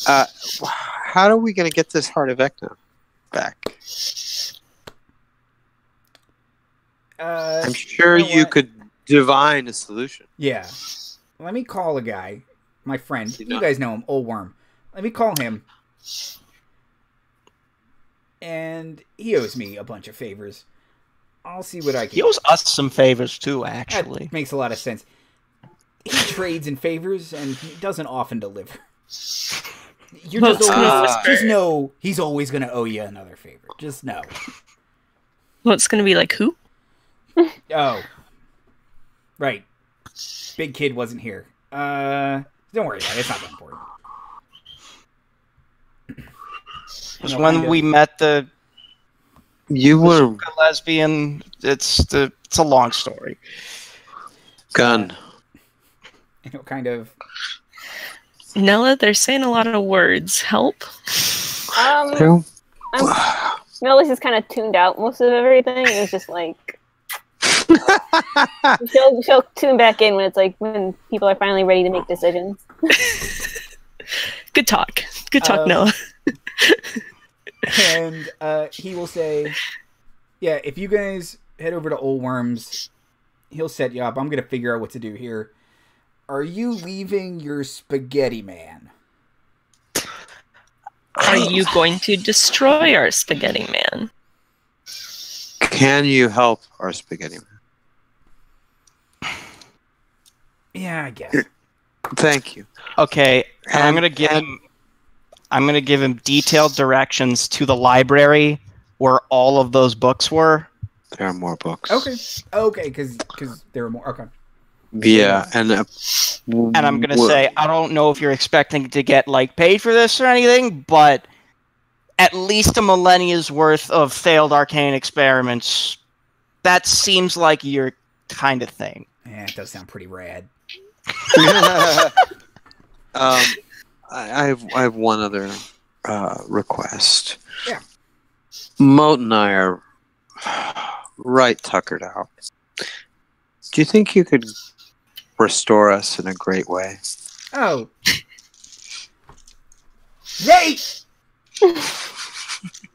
how are we gonna get this Heart of Vecna back? I'm sure you know you what? could divine a solution. Yeah. Let me call a guy, my friend. You You know. guys know him, Old Worm. Let me call him. And he owes me a bunch of favors. I'll see what I can He owes us some favors too, actually. That makes a lot of sense. He trades in favors, and he doesn't often deliver. You're just know he's always going to owe you another favor. Just know. Well, it's going to be like who? Oh. Right. Big Kid wasn't here. Don't worry about it. It's not that important. It was when we met the You were lesbian. It's a long story. gun. You know, kind of. Nella, they're saying a lot of words. Help. Melissa's kind of tuned out most of everything. It's just like she'll tune back in when it's like when people are finally ready to make decisions. Good talk. Good talk, Nella. And he will say, yeah, if you guys head over to Old Worm's, he'll set you up. I'm going to figure out what to do here. Are you leaving your spaghetti man? Are you going to destroy our spaghetti man? Can you help our spaghetti man? Yeah, I guess. Thank you. Okay, and I'm gonna give him detailed directions to the library where all of those books were. There are more books. Okay, because there are more. Okay. Yeah, and I'm gonna say, I don't know if you're expecting to get paid for this or anything, but at least a millennia's worth of failed arcane experiments. That seems like you're kind of thing. Yeah, it does sound pretty rad. I have one other request. Yeah. Mote and I are right tuckered out. Do you think you could restore us in a great way? Oh. Nate!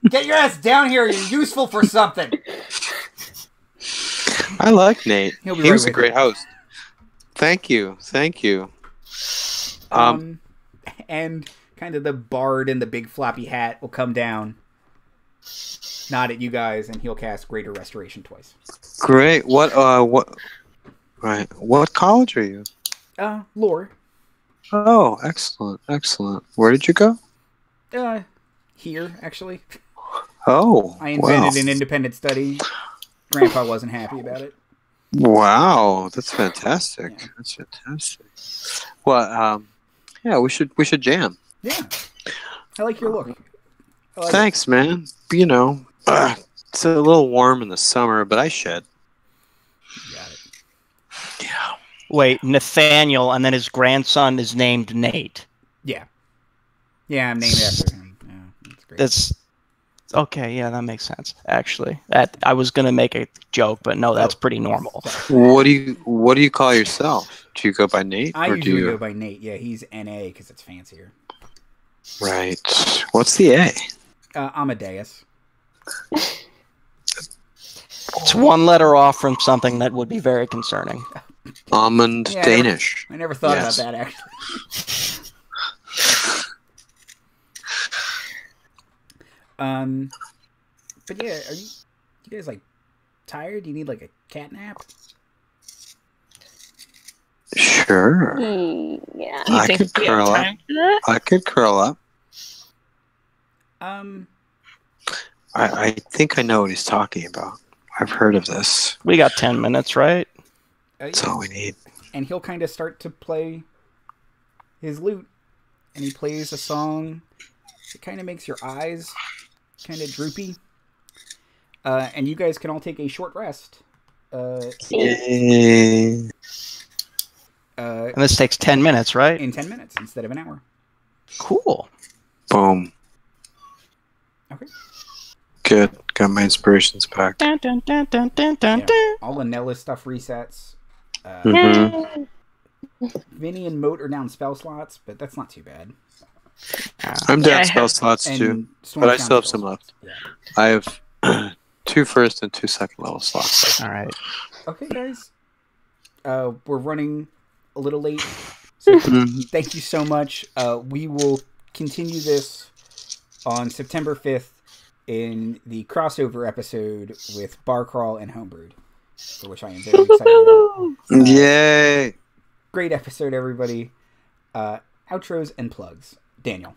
Get your ass down here. You're useful for something. I like Nate. He'll be He right was a with great you. host. Thank you. And kind of the bard in the big floppy hat will come down, nod at you guys, and he'll cast Greater Restoration twice. Great. What college are you? Lore. Oh, excellent. Where did you go? Here, actually. Oh, I invented an independent study. Grandpa wasn't happy about it. Wow, that's fantastic. Yeah. That's fantastic. Well, yeah, we should jam. Yeah. I like your look. Thanks, man. You know, it's a little warm in the summer, but I shed. You got it. Yeah. Wait, Nathaniel, and then his grandson is named Nate. Yeah. Yeah, I'm named after him. Yeah, that's great. That's okay. Yeah, that makes sense. Actually, that I was gonna make a joke, but no, that's pretty normal. What do you call yourself? Do you go by Nate? I or usually do you... go by Nate. Yeah, he's NA because it's fancier. Right. What's the A? Amadeus. It's one letter off from something that would be very concerning. Almond Yeah, Danish. I never thought Yes. about that, actually. But yeah, are you guys like tired? Do you need like a cat nap? Sure. Yeah. Do you I think could we have curl up. time for that? I could curl up. Um, I think I know what he's talking about. I've heard of this. We got 10 minutes, right? That's all we need. and he'll kind of start to play his lute, and he plays a song. It kind of makes your eyes kind of droopy. And you guys can all take a short rest. Yay. And this takes 10 minutes, right? In 10 minutes instead of an hour. Cool. Boom. Okay. Good. Got my inspirations back. Dun, dun, dun, dun, dun, dun, Yeah. dun. All the Nella stuff resets. Mhm. Vinnie and Mote are down spell slots, but that's not too bad. I'm down Yeah, I spell have- slots And too, Storm's but I down still have spell some left. slots. I have 2 first and 2 second level slots. All right. Yeah. Okay, guys. We're running a little late, so thank you so much. We will continue this on September 5th in the crossover episode with BAAR Crawl and Homebrewed, for which I am very excited about. Yay! Great episode, everybody. Outros and plugs. Daniel.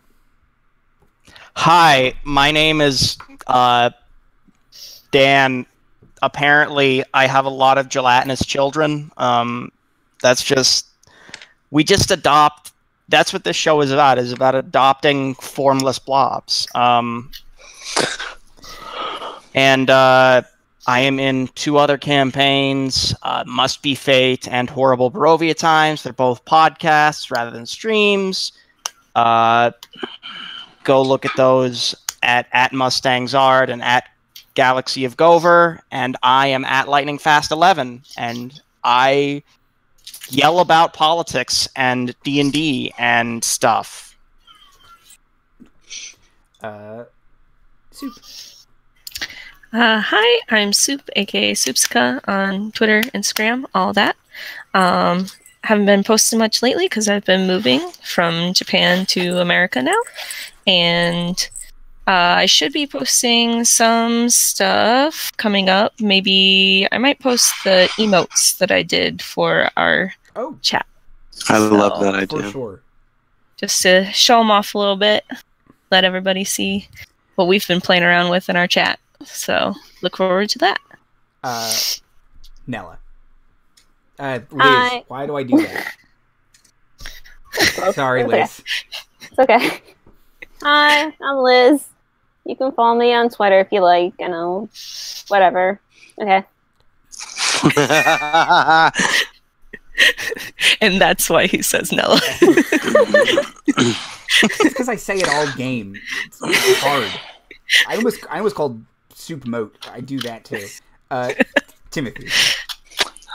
Hi, my name is Dan. Apparently, I have a lot of gelatinous children. That's just, we just adopt. That's what this show is about adopting formless blobs. And I am in 2 other campaigns, Must Be Fate and Horrible Barovia Times. They're both podcasts rather than streams. Go look at those at Mustang's Art and at Galaxy of Gover. And I am at Lightning Fast 11. And I yell about politics and D&D and stuff. Soup. Hi, I'm Soup, aka Soupska, on Twitter, Instagram, all that. Haven't been posting much lately because I've been moving from Japan to America now. And I should be posting some stuff coming up. Maybe I might post the emotes that I did for our chat. I love that For idea. sure. Just to show them off a little bit, let everybody see what we've been playing around with in our chat. So look forward to that. Nella. Liz, Hi. why do I do that? Sorry, Okay. Liz. It's okay. Hi, I'm Liz. You can follow me on Twitter if you like, whatever. Okay. And that's why he says Nella. It's because I say it all game. It's hard. I almost called Soup Mote. I do that too. Timothy.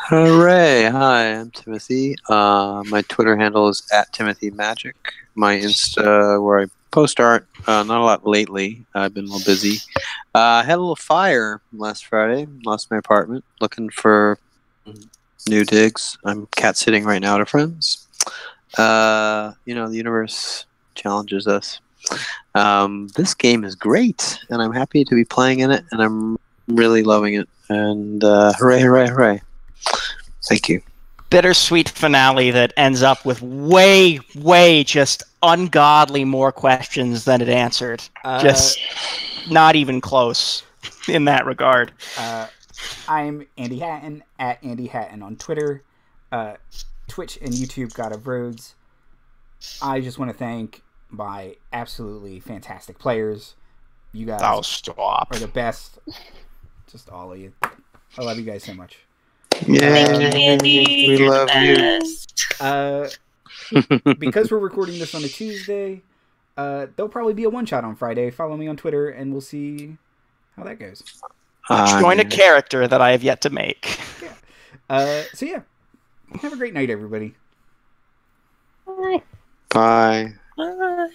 Hooray! Hi, I'm Timothy. My Twitter handle is @TimothyMagic. My Insta, where I post art, not a lot lately. I've been a little busy. I had a little fire last Friday. Lost my apartment. Looking for new digs. I'm cat sitting right now to friends. The universe challenges us. This game is great, and I'm happy to be playing in it, and I'm really loving it. And hooray, hooray, hooray. Thank you. Bittersweet finale that ends up with way just ungodly more questions than it answered. Just not even close in that regard. I'm Andy Hatton, @AndyHatton on Twitter. Twitch and YouTube, God of Roads. I just want to thank my absolutely fantastic players. You guys are the best. Just all of you. I love you guys so much. Yeah, Thank you, Andy. we love you. Because we're recording this on a Tuesday, there'll probably be a one-shot on Friday. Follow me on Twitter, and we'll see how that goes. Join a character that I have yet to make. Yeah. Have a great night, everybody. Bye. Bye. Bye.